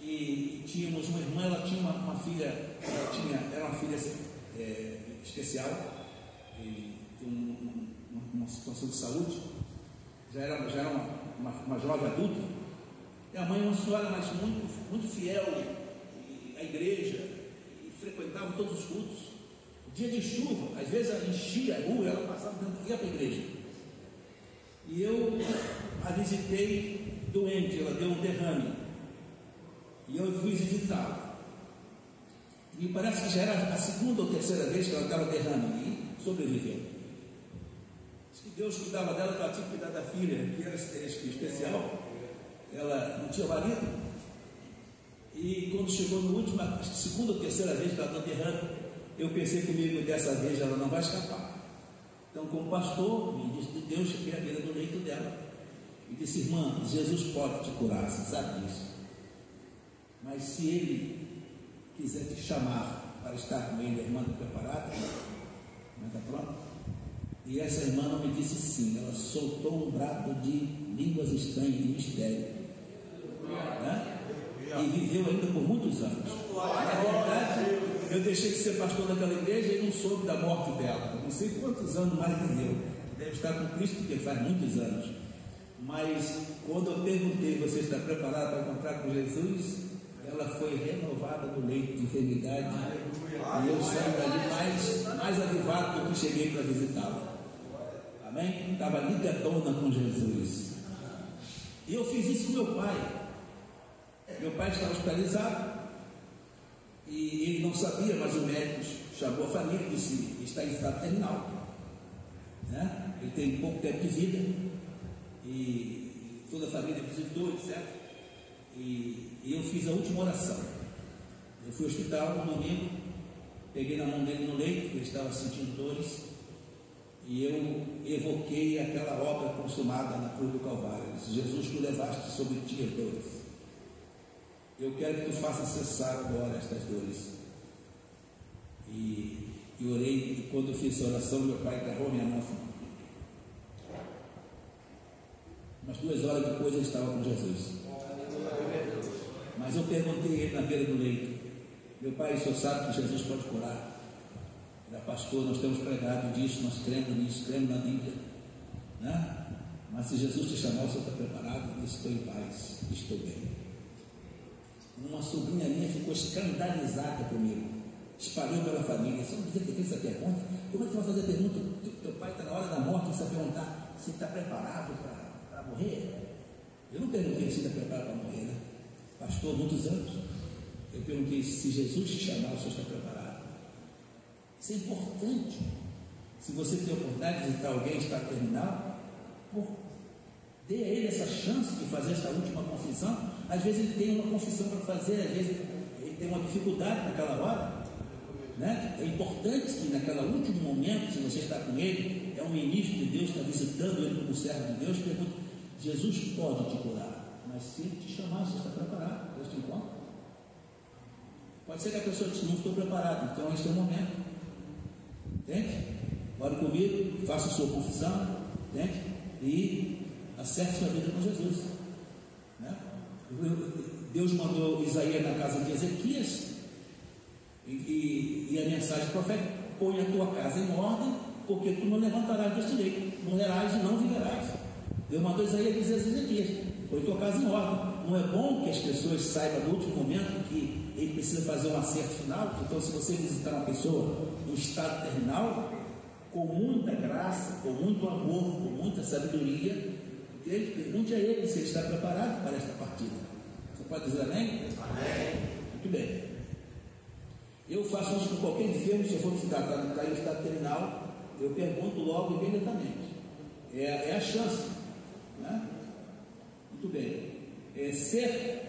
e tínhamos uma irmã, ela tinha uma filha, era uma filha especial, e uma situação de saúde, já era uma jovem adulta, e a mãe uma senhora, mas muito fiel à igreja, e frequentava todos os cultos. Dia de chuva, às vezes ela enchia a rua, ela passava dentro, ia para a igreja. E eu a visitei doente, ela deu um derrame, e eu fui visitá-la. E parece que já era a segunda ou terceira vez que ela estava derrame e sobreviveu. Diz que Deus cuidava dela, que ela tinha que cuidar da filha, que era especial. Ela não tinha marido, e quando chegou na última, segunda ou terceira vez que ela deu derrame, eu pensei comigo, dessa vez ela não vai escapar. Então, como pastor, me disse de Deus, cheguei à beira do leito dela e disse: irmã, Jesus pode te curar, você sabe disso, mas se Ele quiser te chamar para estar com Ele, a irmã está preparada? Não está pronta? E essa irmã não me disse sim, ela soltou um brado de línguas estranhas, de mistério, né? E viveu ainda por muitos anos. Na verdade, eu deixei de ser pastor daquela igreja e não soube da morte dela. Não sei quantos anos mais viveu. Deve estar com Cristo, porque faz muitos anos. Mas quando eu perguntei: você está preparado para encontrar com Jesus? Ela foi renovada no leito de enfermidade. E eu saí dali mais avivado do que cheguei para visitá-la. Amém? Estava ligadona com Jesus. E eu fiz isso com meu pai. Meu pai estava hospitalizado e ele não sabia, mas o médico chamou a família e disse: está em estado terminal, né? Ele tem pouco tempo de vida. E toda a família visitou, etc. E eu fiz a última oração. Eu fui ao hospital no domingo, peguei na mão dele no leito, ele estava sentindo dores, e eu evoquei aquela obra consumada na cruz do Calvário. Eu disse: Jesus, tu levaste sobre ti as dores. Eu quero que tu faça cessar agora estas dores. E orei, e quando eu fiz essa oração, meu pai agarrou minha mão. Umas 2 horas depois eu estava com Jesus. Mas eu perguntei a ele na beira do leito: meu pai, o senhor sabe que Jesus pode curar? Ele: pastor, nós temos pregado disso, nós cremos nisso, cremos na Bíblia, né? Mas se Jesus te chamar, o senhor está preparado? Eu disse: estou em paz, estou bem. Uma sobrinha minha ficou escandalizada comigo, espalhou pela família. Você não dizer que fez essa pergunta? Como é que você vai fazer a pergunta? Teu pai está na hora da morte, você vai perguntar se está preparado para morrer? Eu não perguntei se está preparado para morrer, né? Pastor, muitos anos. Eu perguntei: se Jesus te chamar, o senhor está preparado? Isso é importante. Se você tem a oportunidade de visitar alguém que está terminal, dê a ele essa chance de fazer essa última confissão. Às vezes ele tem uma confissão para fazer, às vezes ele tem uma dificuldade naquela hora, né? É importante que naquele último momento, se você está com ele, é um ministro de Deus, está visitando ele como servo de Deus, pergunta: Jesus pode te curar, mas se ele te chamar, você está preparado? Deus te encontra. Pode ser que a pessoa disse: não estou preparado. Então esse é o momento, entende? Ore comigo, faça a sua confissão, entende? E acerte sua vida com Jesus, né? Deus mandou Isaías na casa de Ezequias, e a mensagem profética: põe a tua casa em ordem, porque tu não levantarás deste leito, morrerás e não viverás. Deus mandou Isaías dizer a Ezequias: põe a tua casa em ordem. Não é bom que as pessoas saibam no último momento que ele precisa fazer um acerto final? Então, se você visitar uma pessoa no estado terminal, com muita graça, com muito amor, com muita sabedoria, pergunte a ele se ele está preparado para esta partida. Você pode dizer amém? Amém. Muito bem. Eu faço isso com qualquer enfermo. Se eu for visitar, está em estado terminal, eu pergunto logo imediatamente. É a chance, né? Muito bem. Ser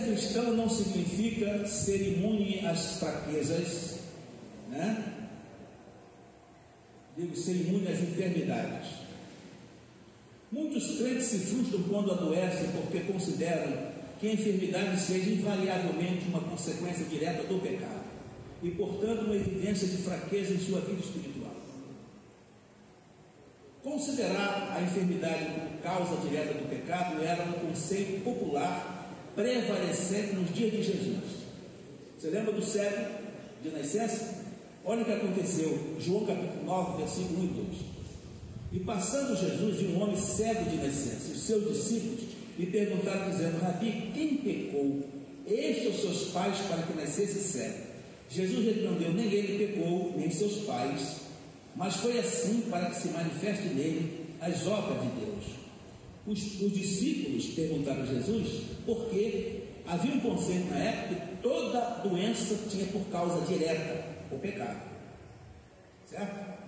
cristão não significa ser imune às fraquezas, né? Digo, ser imune às enfermidades. Muitos crentes se frustram quando adoecem porque consideram que a enfermidade seja invariavelmente uma consequência direta do pecado e, portanto, uma evidência de fraqueza em sua vida espiritual. Considerar a enfermidade como causa direta do pecado era um conceito popular prevalecente nos dias de Jesus. Você lembra do cego de nascença? Olha o que aconteceu, João capítulo 9, versículo 1 e 2. E passando Jesus de um homem cego de nascença, e os seus discípulos lhe perguntaram, dizendo: Rabi, quem pecou, este ou seus pais, para que nascesse cego? Jesus respondeu: nem ele pecou, nem seus pais, mas foi assim para que se manifeste nele as obras de Deus. Os discípulos perguntaram a Jesus porque havia um conceito na época que toda doença tinha por causa direta o pecado, certo?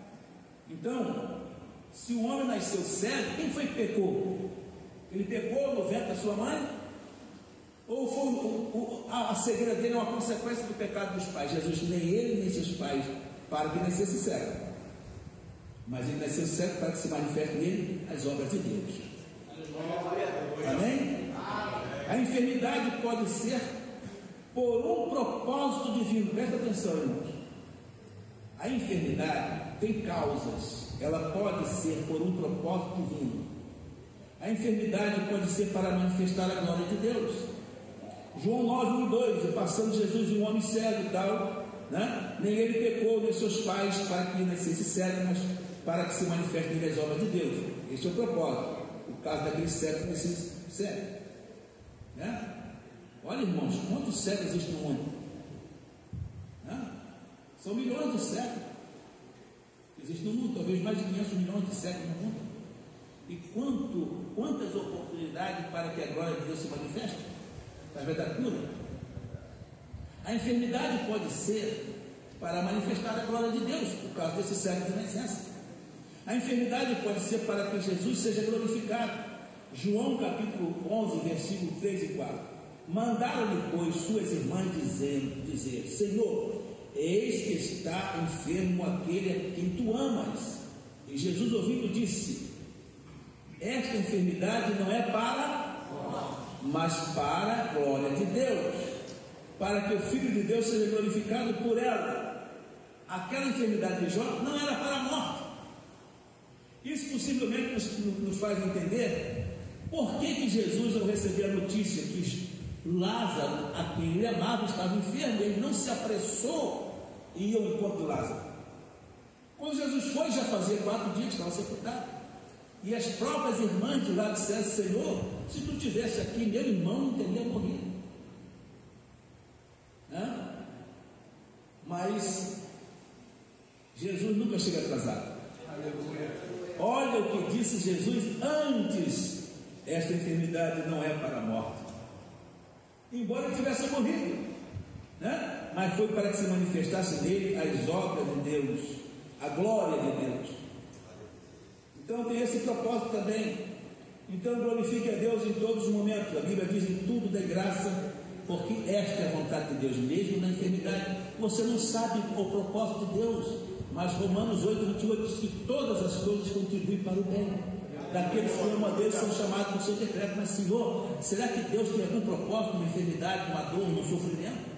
Então, se o homem nasceu cego, quem foi que pecou? Ele pecou no ventre da sua mãe? Ou foi a cegueira dele é uma consequência do pecado dos pais? Jesus, nem ele nem seus pais, para que nascesse cego, mas ele nasceu cego para que se manifeste nele as obras de Deus. Amém? A enfermidade pode ser por um propósito divino. Presta atenção, irmãos. A enfermidade tem causas. Ela pode ser por um propósito divino. A enfermidade pode ser para manifestar a glória de Deus. João 9, 1 e 2. E passando Jesus de um homem cego e tal, né? Nem ele pecou, nem seus pais, para que nascesse cego, mas para que se manifeste nele as obras de Deus. Este é o propósito. O caso daquele cego que nascesse cego, né? Olha, irmãos, quantos cegos existem no mundo? Né? São milhões de cegos que existem no mundo, talvez mais de 500 milhões de cegos no mundo. E quantas oportunidades para que a glória de Deus se manifeste através da cura? A enfermidade pode ser para manifestar a glória de Deus, por causa desse cego de nascença. A enfermidade pode ser para que Jesus seja glorificado. João capítulo 11, versículo 3 e 4. Mandaram-lhe, pois, suas irmãs dizer: Senhor, eis que está enfermo aquele a quem tu amas. E Jesus, ouvindo, disse: esta enfermidade não é para nós, mas para a glória de Deus, para que o Filho de Deus seja glorificado por ela. Aquela enfermidade de Jó não era para a morte. Isso possivelmente nos faz entender por que Jesus, ao receber a notícia que Lázaro, a quem ele amava, estava enfermo, ele não se apressou e ia ao encontro de Lázaro. Quando Jesus foi, já fazia 4 dias que estava sepultado, e as próprias irmãs de lá disseram: Senhor, se tu estivesse aqui, meu irmão não teria morrido. Mas Jesus nunca chega atrasado. Olha o que disse Jesus antes: esta enfermidade não é para a morte, embora ele tivesse morrido, né? Mas foi para que se manifestasse nele as obras de Deus, a glória de Deus. Então tem esse propósito também. Então glorifique a Deus em todos os momentos. A Bíblia diz: em tudo dê graça, porque esta é a vontade de Deus. Mesmo na enfermidade, você não sabe o propósito de Deus, mas Romanos 8:28 diz que todas as coisas contribuem para o bem daqueles que amam a Deus, são chamados por seu decreto. Mas Senhor, será que Deus tem algum propósito numa enfermidade, numa dor, num sofrimento,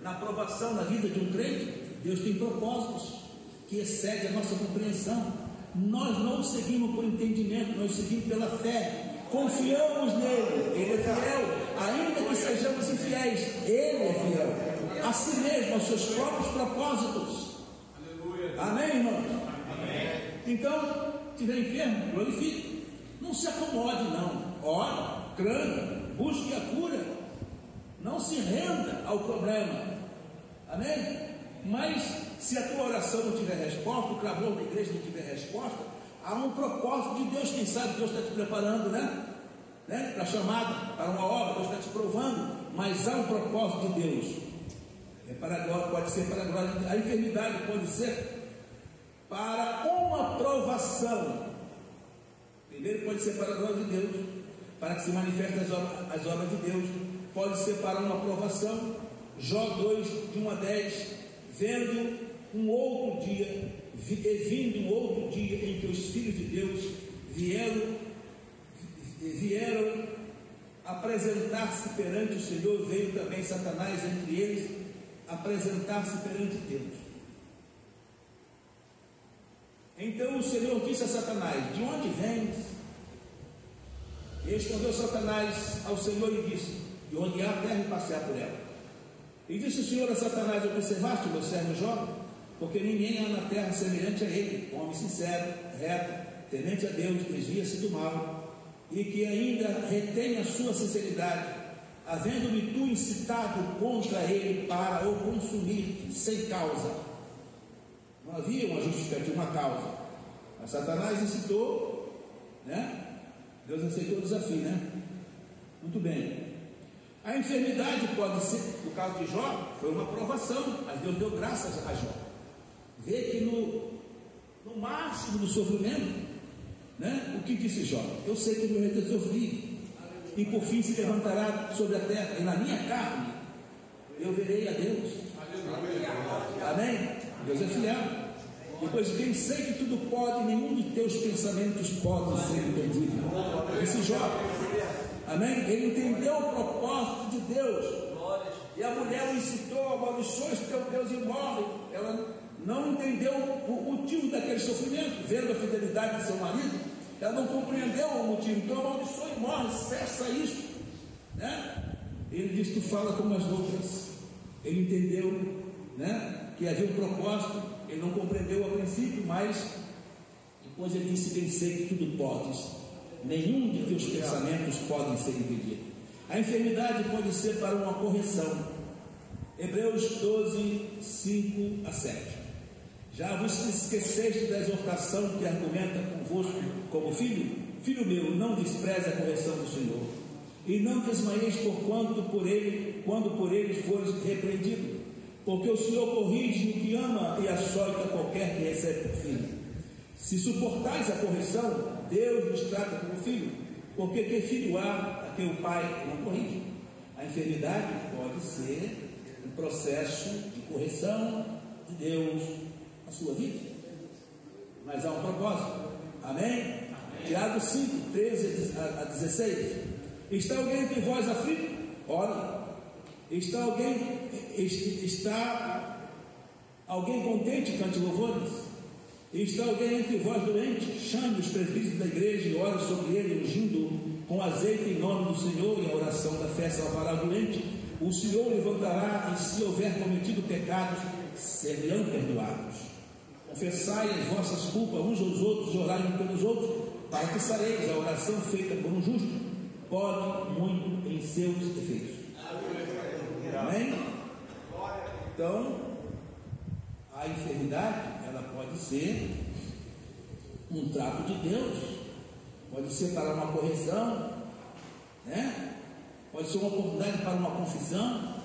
na aprovação na vida de um crente? Deus tem propósitos que excedem a nossa compreensão. Nós não o seguimos por entendimento, nós o seguimos pela fé, confiamos nele, ele é fiel, ainda que sejamos infiéis, ele é fiel a si mesmo, aos seus próprios propósitos. Aleluia. Amém, irmãos? Amém. Então, se estiver enfermo, glorifique, não se acomode, não. Ore, clame, busque a cura, não se renda ao problema. Amém? Mas se a tua oração não tiver resposta, o clamor da igreja não tiver resposta, há um propósito de Deus. Quem sabe Deus está te preparando, né? Para a chamada, para uma obra, Deus está te provando. Mas há um propósito de Deus. É para a glória, pode ser para a glória. A enfermidade pode ser para uma provação. Primeiro pode ser para a glória de Deus, para que se manifestem as obras de Deus. Pode ser para uma provação. Jó 2:1-10. Vendo um outro dia, vindo um outro dia em que os filhos de Deus vieram apresentar-se perante o Senhor, veio também Satanás entre eles apresentar-se perante Deus. Então o Senhor disse a Satanás: de onde vens? E respondeu Satanás ao Senhor e disse: de onde há a terra e passear por ela. E disse o Senhor a Satanás: observaste o meu servo Jó? Porque ninguém há na terra semelhante a ele, homem sincero, reto, temente a Deus, desvia-se do mal, e que ainda retém a sua sinceridade, havendo-me tu incitado contra ele para o consumir sem causa. Não havia uma justificativa, uma causa, mas Satanás incitou, né? Deus aceitou o desafio, né? Muito bem. A enfermidade pode ser, no caso de Jó, foi uma provação, mas Deus deu graças a Jó. Vê que no máximo do sofrimento, né, o que disse Jó? Eu sei que meu Deus sofri, e por fim se levantará sobre a terra, e na minha carne eu verei a Deus. Amém? Deus é fiel. Depois, quem sei que tudo pode, nenhum de teus pensamentos pode ser entendido. Esse Jó. Amém? Ele entendeu o propósito de Deus. E a mulher o incitou: amaldiçoe teu Deus e morre. Ela não entendeu o motivo daquele sofrimento, vendo a fidelidade de seu marido. Ela não compreendeu o motivo. Então amaldiçoe e morre, cessa isso, né? Ele disse: tu fala como as outras. Ele entendeu, né, que havia um propósito. Ele não compreendeu a princípio, mas depois ele disse: bem sei que tudo podes, nenhum de teus pensamentos podem ser impedidos. A enfermidade pode ser para uma correção. Hebreus 12:5-7. Já vos esqueceste da exortação que argumenta convosco como filho? Filho meu, não despreze a correção do Senhor, e não desmaieis quando por ele fores repreendido, porque o Senhor corrige o que ama e açoita qualquer que recebe por filho. Se suportais a correção, Deus nos trata como filho, porque que filho há a quem o pai não corrige? A enfermidade pode ser um processo de correção de Deus na sua vida, mas há um propósito. Amém? Tiago 5:13-16. Está alguém entre vós aflito? Ore. Está alguém contente? Cante louvores. Está alguém entre vós doente? Chame os presbíteros da igreja e ore sobre ele, ungindo com azeite em nome do Senhor, e a oração da fé salvará o doente. O Senhor levantará, e se houver cometido pecados, serão perdoados. Confessai as vossas culpas uns aos outros, e orai uns pelos outros, para que sareis. A oração feita por um justo pode muito em seus efeitos. Amém? Então, a enfermidade, ela pode ser um trato de Deus, pode ser para uma correção, né? Pode ser uma oportunidade para uma confissão,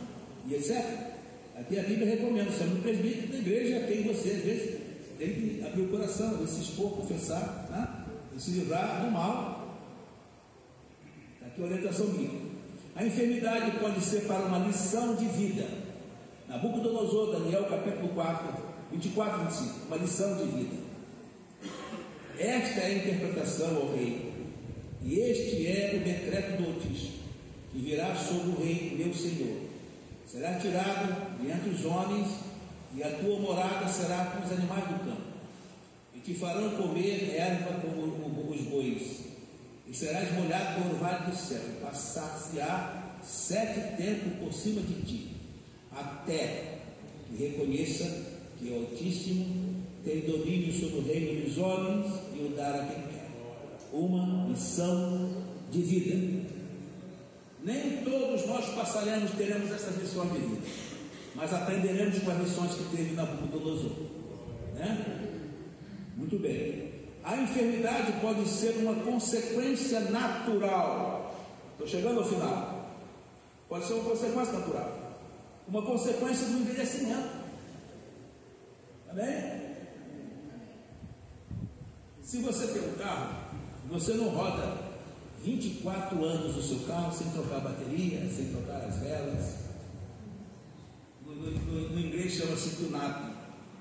e etc. Aqui a Bíblia recomenda, sendo presbítero da igreja, quem você às vezes tem que abrir o coração, se expor, confessar, né? E se livrar do mal. Aqui a orientação bíblica. A enfermidade pode ser para uma lição de vida. Nabucodonosor, Daniel capítulo 4, 24 e 25, uma lição de vida. Esta é a interpretação, ó rei, e este é o decreto do Altíssimo, que virá sobre o rei, meu senhor. Será tirado de entre os homens, e a tua morada será com os animais do campo, e te farão comer erva como os bois, e serás molhado por vale do céu, passar-se-á 7 tempos por cima de ti, até que reconheça que o Altíssimo tem domínio sobre o reino dos homens e o dar a quem quer. Uma lição de vida. Nem todos nós teremos essas lições de vida, mas aprenderemos com as lições que teve Nabucodonosor, né? Muito bem. A enfermidade pode ser uma consequência natural. Estou chegando ao final. Pode ser uma consequência natural, uma consequência do envelhecimento. Amém? Se você tem um carro, você não roda 24 anos o seu carro sem trocar a bateria, sem trocar as velas. No inglês chama-se tune-up,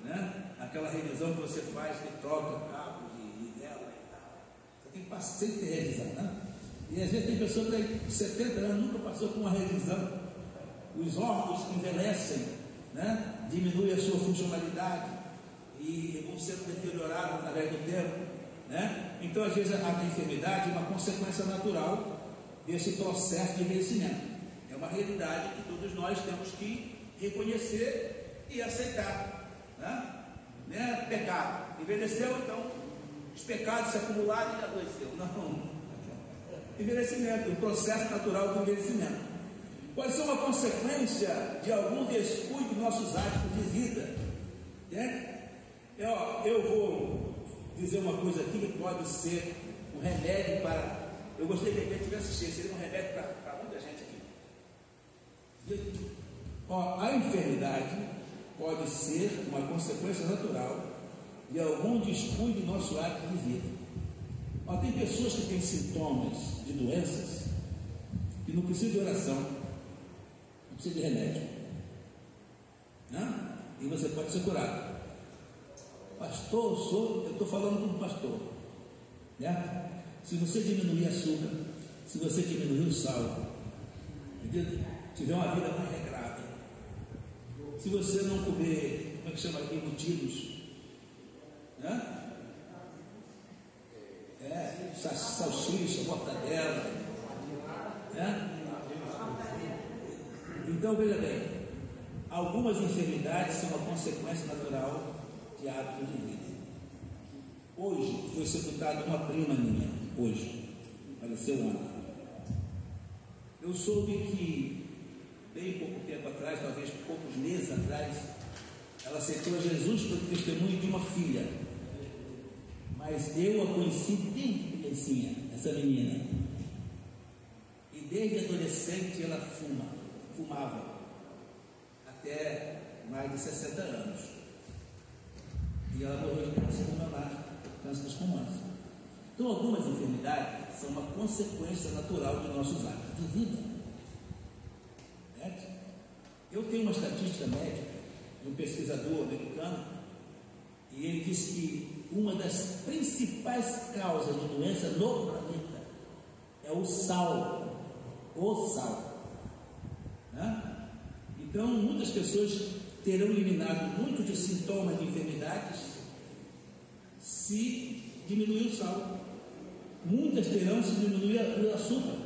né? Aquela revisão que você faz, que troca cabos e vela e tal. Você tem que passar sem ter revisão, né? E às vezes tem pessoa que tem 70 anos, nunca passou por uma revisão. Os órgãos envelhecem, né? Diminui a sua funcionalidade e vão sendo deteriorados através do tempo, né? Então às vezes a enfermidade é uma consequência natural desse processo de envelhecimento. É uma realidade que todos nós temos que reconhecer e aceitar, né? Não é pecado, envelheceu, então os pecados se acumularam e adoeceu. Não, envelhecimento, o processo natural do envelhecimento pode ser uma consequência de algum descuido dos nossos hábitos de vida, né? Eu vou dizer uma coisa aqui que pode ser um remédio para. Eu gostaria que a gente tivesse assistido, seria um remédio para muita gente aqui. A enfermidade pode ser uma consequência natural de algum descuido do nosso hábito de vida. Tem pessoas que têm sintomas de doenças que não precisam de oração, não precisa de remédio, né? E você pode ser curado. Pastor, eu estou falando como pastor, né? Se você diminuir açúcar, se você diminuir o sal, entendeu? Tiver uma vida mais regrada, se você não comer, como é que chama aqui, embutidos, né? Salsicha, mortadela, né? Então veja bem, algumas enfermidades são uma consequência natural de hábitos de vida. Hoje foi sepultada uma prima minha, hoje, faleceu ontem. Eu soube que bem pouco tempo atrás, talvez poucos meses atrás, ela aceitou Jesus pelo testemunho de uma filha. Mas eu a conheci bem criancinha, essa menina. E desde adolescente ela fumava, até mais de 60 anos. E ela morreu de câncer pulmonar, câncer dos pulmões. Então algumas enfermidades são uma consequência natural de nossos hábitos de vida. Certo? Eu tenho uma estatística médica de um pesquisador americano, e ele disse que uma das principais causas de doença no planeta é o sal. O sal, né? Então muitas pessoas terão eliminado muitos dos sintomas de enfermidades se diminuir o sal. Muitas terão se diminuir o açúcar,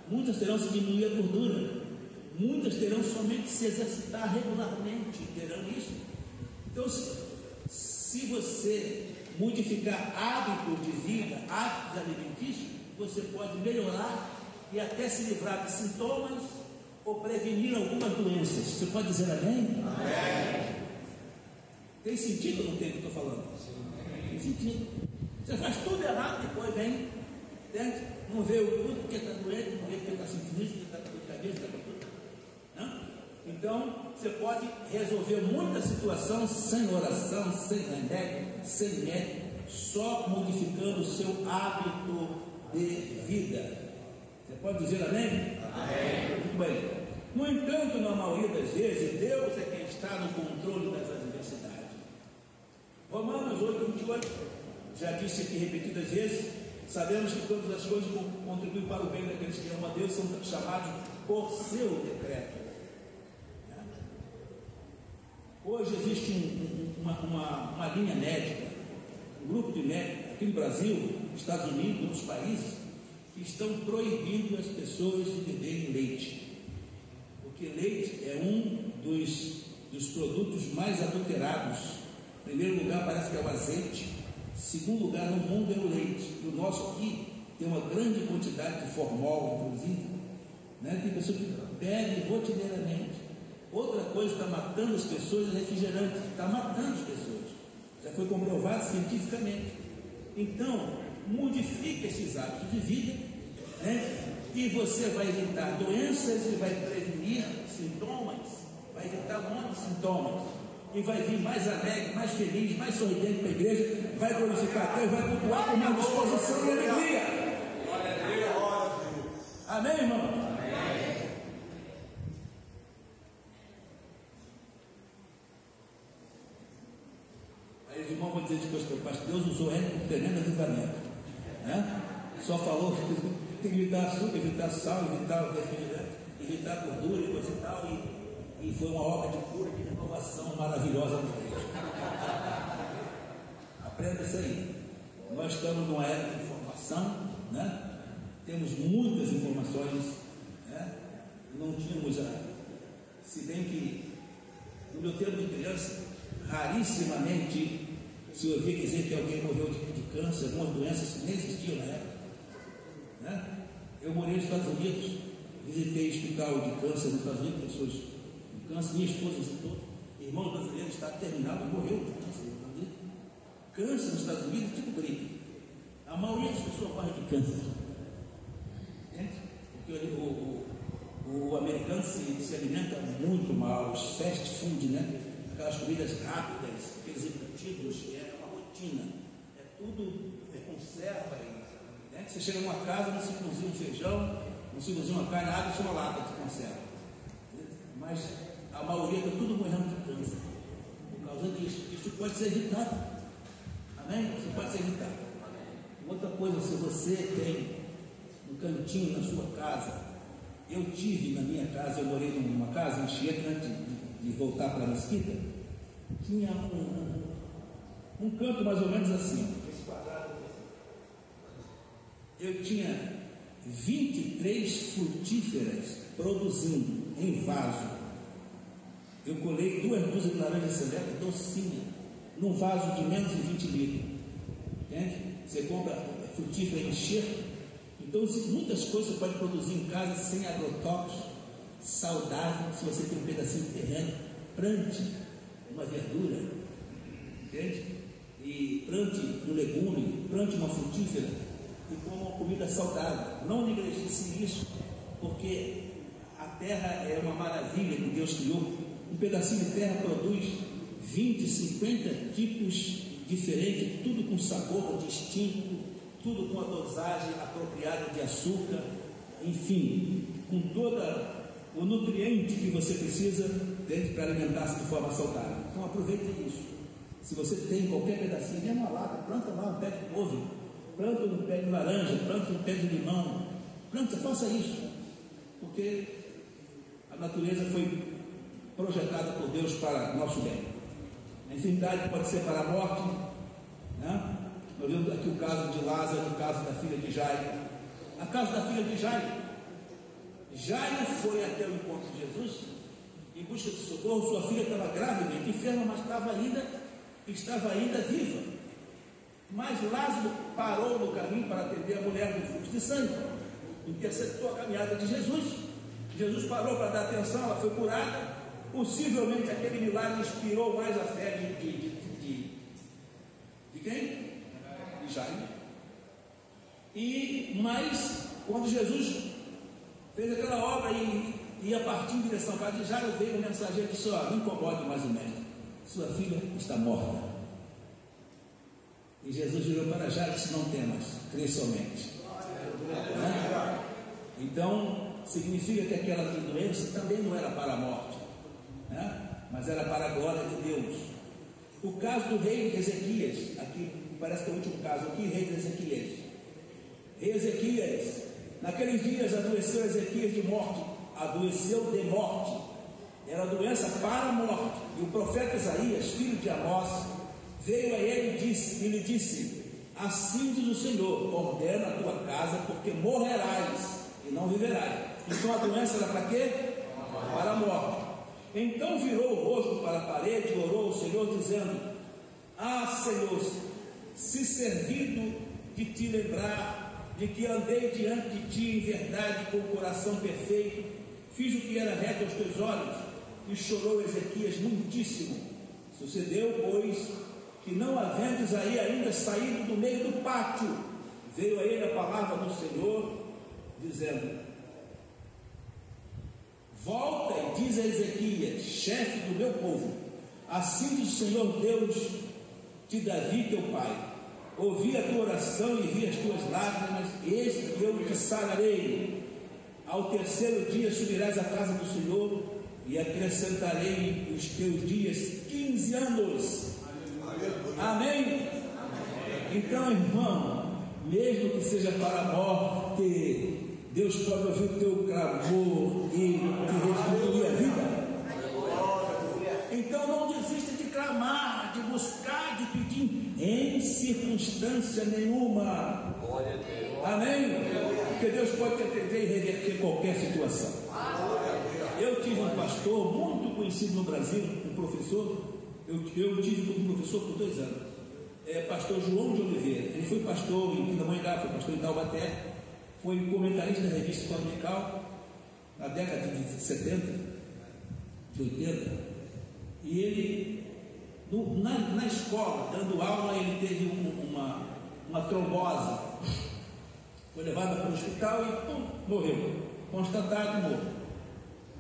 muitas terão se diminuir a gordura, muitas terão somente se exercitar regularmente, terão isso. Então se você modificar hábitos de vida, hábitos alimentícios, você pode melhorar e até se livrar de sintomas ou prevenir algumas doenças. Você pode dizer amém? Amém. Tem sentido ou não tem o que eu estou falando? Tem sentido. Você faz tudo errado, depois vem, entende? Não vê o tudo porque está doente, não vê porque está sem físico, porque está com dor de cabeça, está com tudo. Não? Então, você pode resolver muita situação sem oração, sem remédio, sem médico, só modificando o seu hábito de vida. Você pode dizer amém? Amém. Muito bem. No entanto, na maioria das vezes, Deus é quem está no controle das adversidades. Romanos 8:28, já disse aqui repetidas vezes, sabemos que todas as coisas contribuem para o bem daqueles que amam a Deus, são chamados por seu decreto. Hoje existe uma linha médica, um grupo de médicos aqui no Brasil, nos Estados Unidos, em outros países, que estão proibindo as pessoas de beberem leite. Porque leite é um dos produtos mais adulterados. Em primeiro lugar, parece que é o azeite. Em segundo lugar, no mundo é o leite. E o nosso aqui tem uma grande quantidade de formol, inclusive. Tem pessoas que bebem rotineiramente. Outra coisa que está matando as pessoas é refrigerante. Está matando as pessoas. Já foi comprovado cientificamente. Então, modifique esses hábitos de vida, e você vai evitar doenças e vai prevenir sintomas, vai evitar muitos sintomas, e vai vir mais alegre, mais feliz, mais sorridente para a igreja, vai glorificar a Deus, vai cultuar com mais disposição e alegria. Amém, irmão? Amém. Aí os irmãos vão dizer depois que o pastor Deus usou ele com tremendo avivamento, só falou que tem que evitar açúcar, evitar sal, evitar refrigerante, evitar gordura e coisa e tal, e foi uma obra de cura, de renovação maravilhosa na igreja. Aprenda isso aí. Nós estamos numa era de informação, temos muitas informações, não tínhamos se bem que no meu tempo de criança, rarissimamente se ouvia dizer que alguém morreu de câncer, algumas doenças que nem existiam na época. Eu morei nos Estados Unidos, visitei hospital de câncer nos Estados Unidos, pessoas de câncer, minha esposa visitou, irmão brasileiro está terminado, morreu de câncer nos Estados Unidos. Câncer nos Estados Unidos, tipo gripe. A maioria das pessoas morre de câncer. Entende? Porque o americano se alimenta muito mal, os fast food, aquelas comidas rápidas, aqueles embutidos, que é uma rotina, é tudo conserva aí. Você chega numa casa, não se cozinha um feijão, não se cozinha uma carne, abre só uma lata de conserva. Mas a maioria está tudo morrendo de câncer por causa disso. Isso pode ser evitado. Amém? Isso pode ser evitado. Outra coisa, se você tem um cantinho na sua casa, eu tive na minha casa, eu morei numa casa em Chieta, antes de voltar para a mesquita, tinha um canto mais ou menos assim. Eu tinha 23 frutíferas produzindo em vaso. Eu colei 2 dúzias de laranja seleta docinha, num vaso de menos de 20 litros. Entende? Você compra frutífera em enxerto. Então, muitas coisas você pode produzir em casa sem agrotóxicos, saudável. Se você tem um pedacinho de terreno, plante uma verdura, entende? E plante um legume, plante uma frutífera e coma uma comida saudável. Não negligencie isso, porque a terra é uma maravilha que Deus criou. Um pedacinho de terra produz 20, 50 tipos diferentes, tudo com sabor distinto, tudo com a dosagem apropriada de açúcar, enfim, com toda o nutriente que você precisa para alimentar-se de forma saudável. Então aproveite isso. Se você tem qualquer pedacinho, dê uma lata, planta lá um pé de couve, planta um pé de laranja, planta um pé de limão, planta, faça isso, porque a natureza foi projetada por Deus para nosso bem. A enfermidade pode ser para a morte, Nós vemos aqui o caso de Lázaro, o caso da filha de Jairo. A casa da filha de Jairo. Jairo foi até o encontro de Jesus em busca de socorro. Sua filha estava grávida, enferma, mas estava ainda viva. Mas Lázaro parou no caminho para atender a mulher do fluxo de sangue, interceptou a caminhada de Jesus. Jesus parou para dar atenção, ela foi curada. Possivelmente aquele milagre inspirou mais a fé de quem? De Jairo. Mas quando Jesus fez aquela obra e ia partir em direção à casa de Jairo, veio o mensageiro e disse: não incomode mais o mestre, sua filha está morta. E Jesus virou para Jairo e disse: não temas, crê somente. Então significa que aquela doença também não era para a morte, mas era para a glória de Deus. O caso do rei Ezequias, aqui parece que é o último caso aqui, rei Ezequias. Rei Ezequias, naqueles dias adoeceu Ezequias de morte, adoeceu de morte, era doença para a morte. E o profeta Isaías, filho de Amós, veio a ele e lhe disse: assim diz o Senhor, ordena a tua casa, porque morrerás e não viverás. Então a doença era para quê? Para a morte. Então virou o rosto para a parede e orou ao Senhor, dizendo: Senhor, se servido de te lembrar de que andei diante de ti em verdade com o coração perfeito, fiz o que era reto aos teus olhos. E chorou Ezequias muitíssimo. Sucedeu, pois, que não havendo Isaías ainda saído do meio do pátio, veio a ele a palavra do Senhor, dizendo: volta e diz a Ezequias, chefe do meu povo, assim diz o Senhor Deus de Davi teu pai: ouvi a tua oração e vi as tuas lágrimas, eis que eu te sararei. Ao terceiro dia subirás à casa do Senhor, e acrescentarei os teus dias 15 anos. Amém? Então, irmão, mesmo que seja para a morte, Deus pode ouvir o teu clamor e te restituir a vida. Então não desista de clamar, de buscar, de pedir em circunstância nenhuma. Amém? Porque Deus pode te atender e reverter qualquer situação. Eu tive um pastor muito conhecido no Brasil, um professor. Eu tive como professor por 2 anos, pastor João de Oliveira. Ele foi pastor em Pindamonhangaba, foi pastor em Taubaté, foi comentarista da revista Dominical na década de 70, de 80. E ele, na escola, dando aula, ele teve uma trombose, foi levado para o hospital e morreu, constatado morto.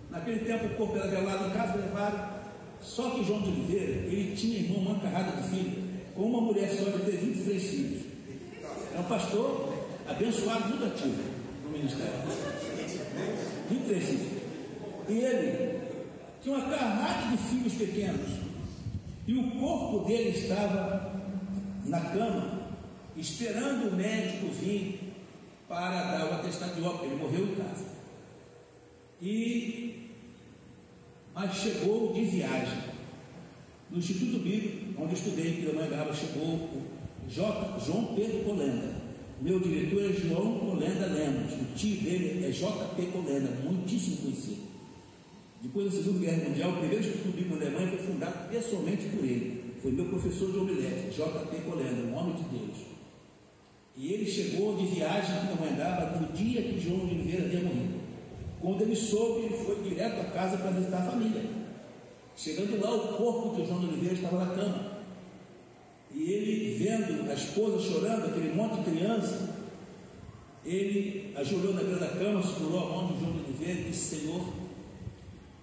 Naquele tempo o corpo era velado em casa, levaram. Só que João de Oliveira, ele tinha irmão, uma carrada de filhos, com uma mulher só, ele teve 23 filhos. É um pastor abençoado, muito ativo no ministério. 23 filhos. E ele tinha uma carrada de filhos pequenos, e o corpo dele estava na cama, esperando o médico vir para dar o atestado de óbito. Ele morreu em casa. Mas chegou de viagem no Instituto Bíblico, onde eu estudei em Pindamonhangaba, chegou o João Pedro Colenda. Meu diretor é João Colenda Lemos, o tio dele é J.P. Colenda, muitíssimo conhecido. Depois da Segunda Guerra Mundial, o primeiro Instituto Bíblico na Alemanha foi fundado pessoalmente por ele. Foi meu professor de homilética, J.P. Colenda, um homem de Deus. E ele chegou de viagem em Pindamonhangaba no dia que João de Oliveira havia morrido. Quando ele soube, ele foi direto à casa para visitar a família. Chegando lá, o corpo de João de Oliveira estava na cama. E ele, vendo a esposa chorando, aquele monte de criança, ele ajoelhou na beira da cama, segurou a mão de João de Oliveira e disse: Senhor,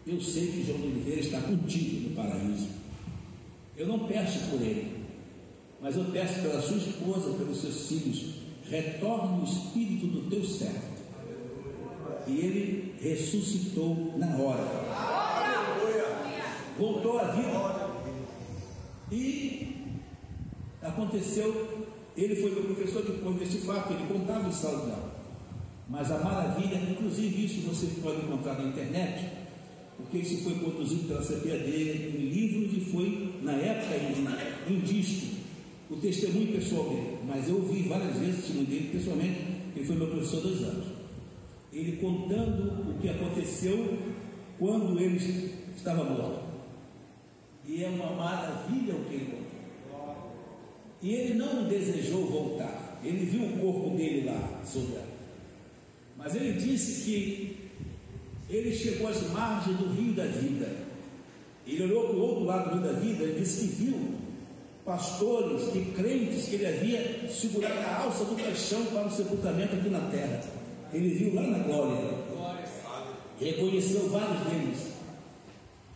eu sei que João de Oliveira está contigo no paraíso. Eu não peço por ele, mas eu peço pela sua esposa, pelos seus filhos, retorne o espírito do teu servo. E ele ressuscitou na hora, voltou à vida. E aconteceu, ele foi meu professor depois desse fato, ele contava em sala de aula. Mas a maravilha, inclusive isso você pode encontrar na internet, porque isso foi produzido pela CPAD em livros e foi, na época, em disco, o testemunho pessoal dele. Mas eu ouvi várias vezes o testemunho dele pessoalmente, ele foi meu professor 2 anos. Ele contando o que aconteceu quando ele estava morto. E é uma maravilha o que ele contou. E ele não desejou voltar. Ele viu o corpo dele lá, soldado. Mas ele disse que ele chegou às margens do rio da vida. Ele olhou para o outro lado do rio da vida e disse que viu pastores e crentes que ele havia segurado a alça do caixão para o sepultamento aqui na terra. Ele viu lá na glória, reconheceu vários deles.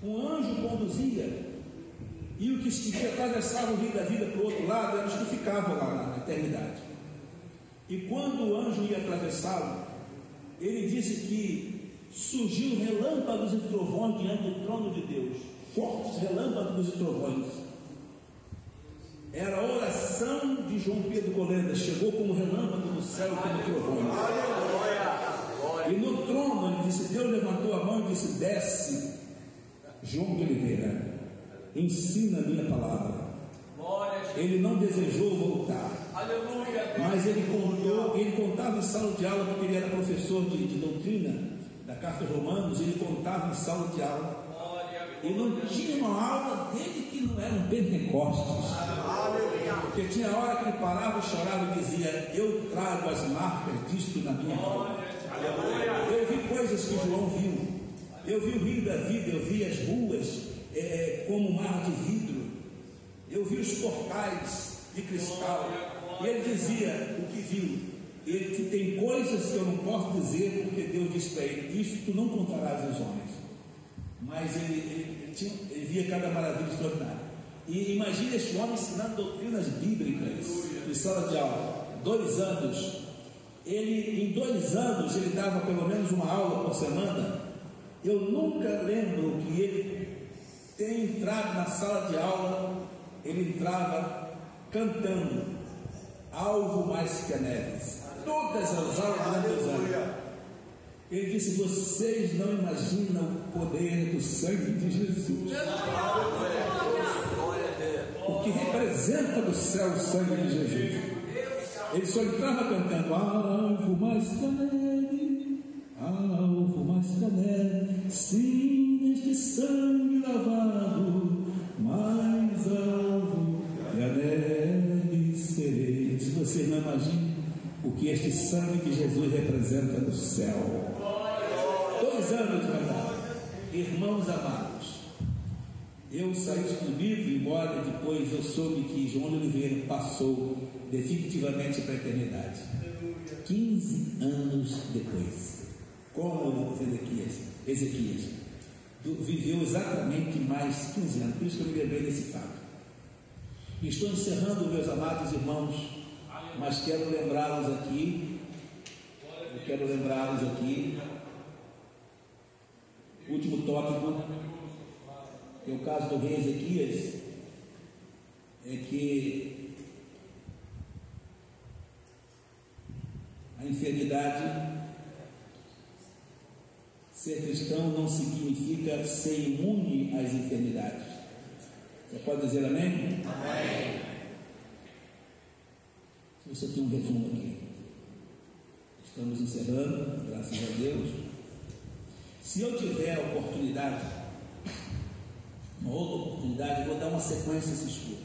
Um anjo conduzia, e o que atravessava o rio da vida para o outro lado eram os que ficavam lá na eternidade. E quando o anjo ia atravessá-lo, ele disse que surgiu relâmpagos e trovões diante do trono de Deus, fortes relâmpagos e trovões. Era a oração de João Pedro Golenda, chegou como relâmpago no céu, como trovões. E no trono ele disse, Deus levantou a mão e disse, desce, João de Oliveira, ensina a minha palavra. Ele não desejou voltar, mas ele contava em sala de aula, porque ele era professor de doutrina da carta aos Romanos. Ele contava em sala de aula, e não tinha uma aula dele que não era um Pentecostes, porque tinha hora que ele parava e chorava e dizia, eu trago as marcas disto na minha alma. Eu vi coisas que João viu, eu vi o rio da vida, eu vi as ruas como um mar de vidro, eu vi os portais de cristal, e ele dizia o que viu. Ele tem coisas que eu não posso dizer, porque Deus disse para ele, isso tu não contarás aos homens. Mas ele via cada maravilha extraordinária. E imagine este homem ensinando doutrinas bíblicas em sala de aula, 2 anos. Em 2 anos ele dava pelo menos uma aula por semana. Eu nunca lembro que ele tenha entrado na sala de aula, ele entrava cantando Alvo Mais Que a Neves, todas as aulas durante 2 anos. Ele disse, vocês não imaginam o poder do sangue de Jesus, o que representa do céu o sangue de Jesus. Ele só entrava cantando alvo mais que a neve, alvo mais que a neve, sim, neste sangue lavado, mais alvo que a neve serei. Se vocês não imaginam o que este sangue de Jesus representa no céu. 2 anos de verdade. Irmãos amados, eu saí do livro, embora depois eu soube que João de Oliveira passou definitivamente para a eternidade. 15 anos depois, como Ezequias viveu exatamente mais 15 anos, por isso que eu me lembrei desse fato. Estou encerrando, meus amados irmãos, mas quero lembrá-los aqui, último tópico, que é o caso do rei Ezequias, é que a enfermidade, ser cristão não significa ser imune às enfermidades. Você pode dizer amém? Amém. Você tem um resumo aqui. Estamos encerrando, graças a Deus. Se eu tiver a oportunidade, uma outra oportunidade, eu vou dar uma sequência a esse estudo.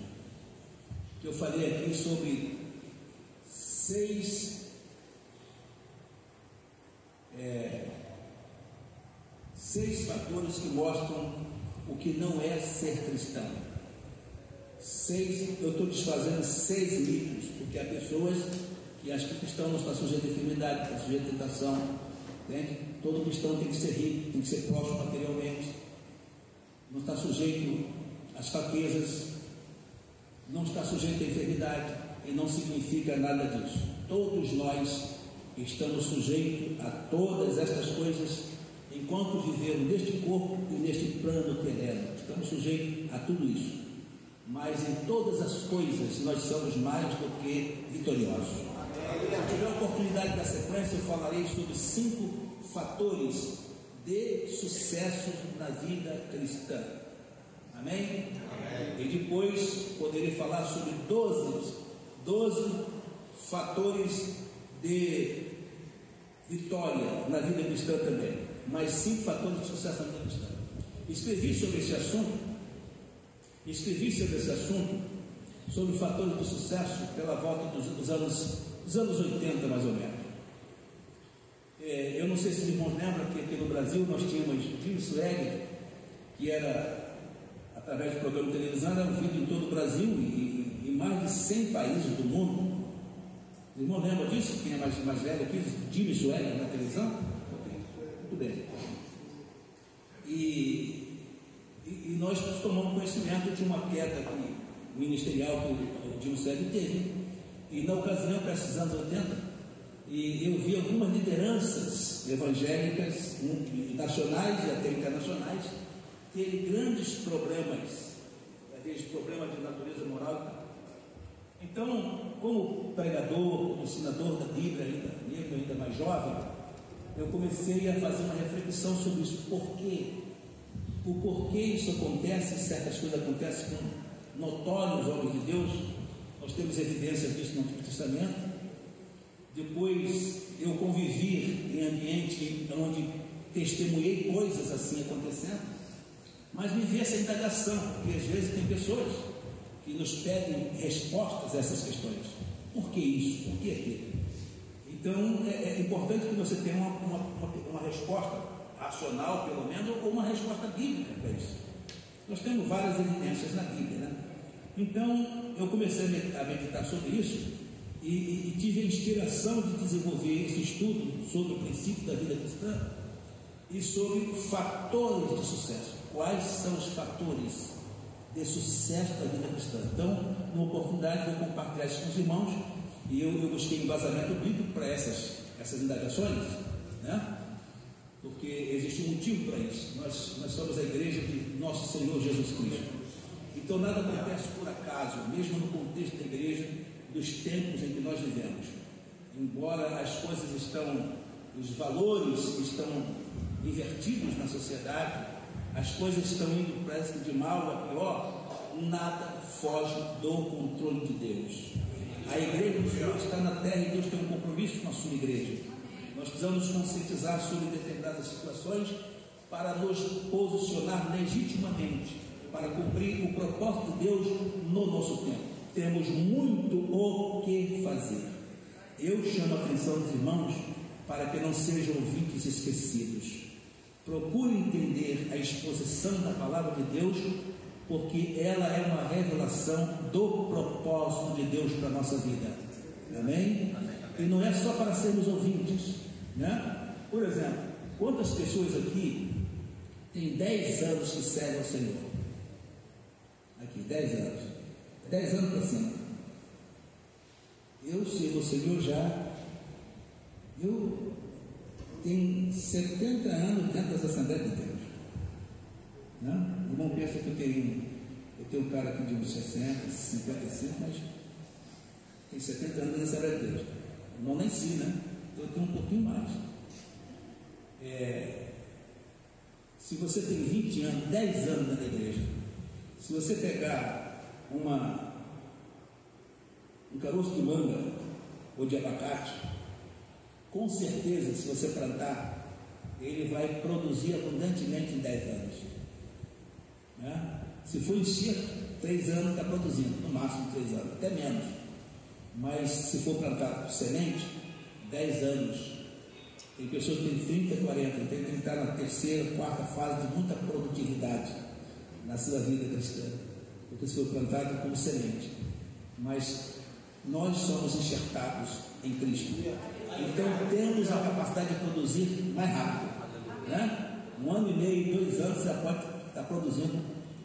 Que eu falei aqui sobre 6 fatores que mostram o que não é ser cristão. Eu estou desfazendo 6 mitos, porque há pessoas que acham que o cristão não está sujeito a enfermidade, está sujeito a tentação, entende? Todo cristão tem que ser rico, tem que ser próspero materialmente, não está sujeito às fraquezas, não está sujeito à enfermidade, e não significa nada disso. Todos nós estamos sujeitos a todas estas coisas enquanto vivemos neste corpo e neste plano terreno. Estamos sujeitos a tudo isso, mas em todas as coisas nós somos mais do que vitoriosos. Se eu tiver a oportunidade da sequência, eu falarei sobre 5 fatores de sucesso na vida cristã. Amém? Amém. E depois poderei falar sobre 12 fatores de vitória na vida cristã também, mas 5 fatores de sucesso na vida cristã. Escrevi sobre esse assunto, sobre fatores de sucesso, pela volta dos anos 80, mais ou menos. Eu não sei se os irmãos lembram que aqui no Brasil nós tínhamos Jim Swagger, que era, através do programa de televisão, era ouvido em todo o Brasil, e de 100 países do mundo. Os irmãos lembram disso? Quem é mais velho aqui? Jimmy Swaggart na televisão? Muito bem. E nós tomamos conhecimento de uma queda aqui, ministerial que o Jimmy Swaggart teve. E na ocasião, para esses anos 80, e eu vi algumas lideranças evangélicas, nacionais e até internacionais, terem grandes problemas, aqueles problemas de natureza moral. Então, como pregador, ensinador da Bíblia, ainda mais jovem, eu comecei a fazer uma reflexão sobre isso. O porquê isso acontece, certas coisas acontecem com notórios homens de Deus. Nós temos evidência disso no Antigo Testamento. Depois eu convivi em ambiente onde testemunhei coisas assim acontecendo, mas me vi essa indagação, porque às vezes tem pessoas que nos pedem respostas a essas questões. Por que isso? Por que aquilo? Então é importante que você tenha uma resposta racional, pelo menos, ou uma resposta bíblica para isso. Nós temos várias evidências na Bíblia, né? Então eu comecei a meditar sobre isso e tive a inspiração de desenvolver esse estudo sobre o princípio da vida cristã e sobre fatores de sucesso. Quais são os fatores de sucesso da vida cristã? Então, numa oportunidade, vou compartilhar isso com os irmãos, e eu busquei embasamento bíblico para essas indagações, né? Porque existe um motivo para isso. Nós somos a igreja de nosso Senhor Jesus Cristo. Então, nada acontece por acaso, mesmo no contexto da igreja, dos tempos em que nós vivemos. Embora as coisas os valores estão invertidos na sociedade, as coisas estão indo, parece que de mal a pior, nada foge do controle de Deus. A igreja do Senhor está na terra e Deus tem um compromisso com a sua igreja. Nós precisamos nos conscientizar sobre determinadas situações para nos posicionar legitimamente, para cumprir o propósito de Deus no nosso tempo. Temos muito o que fazer. Eu chamo a atenção dos irmãos para que não sejam ouvintes esquecidos. Procure entender a exposição da palavra de Deus, porque ela é uma revelação do propósito de Deus para a nossa vida. Amém? E não é só para sermos ouvintes, né? Por exemplo, quantas pessoas aqui têm 10 anos que servem ao Senhor? Aqui, 10 anos. 10 anos para cima. Eu sirvo ao Senhor já. Eu tenho 70 anos dentro das Assembleias de Deus, né? O irmão pensa que eu tenho um cara aqui de uns 60, 55, mas tem 70 anos na Assembleia de Deus. Eu não nasci, né? Então eu tenho um pouquinho mais. Se você tem 20 anos, 10 anos na igreja, se você pegar um caroço de manga ou de abacate, com certeza, se você plantar, ele vai produzir abundantemente em 10 anos, né? Se for encher, 3 anos está produzindo, no máximo 3 anos, até menos. Mas se for plantado por semente, 10 anos. Tem pessoas que têm 30, 40, tem que estar na terceira, quarta fase de muita produtividade na sua vida cristã, porque se for plantado como semente. Mas nós somos enxertados em Cristo, então temos a capacidade de produzir mais rápido, né? 1 ano e meio, 2 anos já pode estar produzindo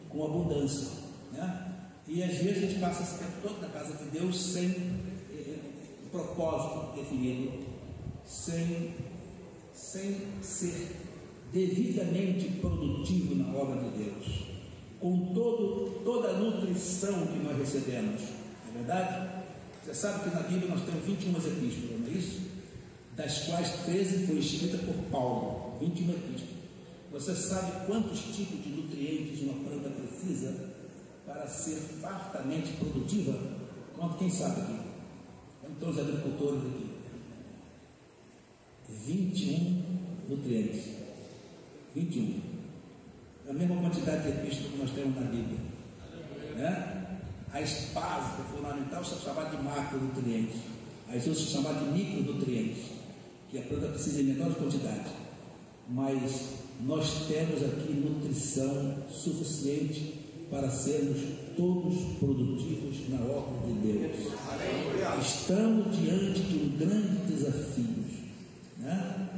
com abundância, né? E às vezes a gente passa esse tempo todo na casa de Deus sem propósito definido, sem ser devidamente produtivo na obra de Deus, com toda a nutrição que nós recebemos. Não é verdade? Você sabe que na Bíblia nós temos 21 epístolas, não é isso? Das quais 13 foi escrita por Paulo, 21 epístolas. Você sabe quantos tipos de nutrientes uma planta precisa para ser fartamente produtiva? Quem sabe aqui? Então os agricultores aqui. 21 nutrientes. 21. A mesma quantidade de epístolas que nós temos na Bíblia, né? As bases fundamentais são chamadas de macronutrientes, as outras são chamadas de micronutrientes, que a planta precisa em menor quantidade. Mas nós temos aqui nutrição suficiente para sermos todos produtivos na obra de Deus. estamos diante de um grande desafio, né?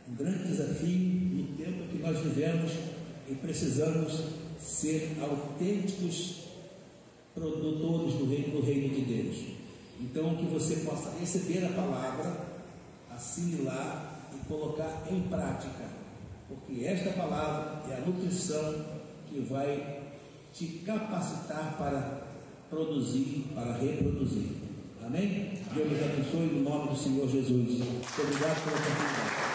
Um grande desafio no tempo que nós vivemos, e precisamos ser autênticos produtores do reino de Deus. Então, que você possa receber a palavra, assimilar e colocar em prática, porque esta palavra é a nutrição que vai te capacitar para produzir, para reproduzir. Amém? Deus nos abençoe no nome do Senhor Jesus. Obrigado pela oportunidade.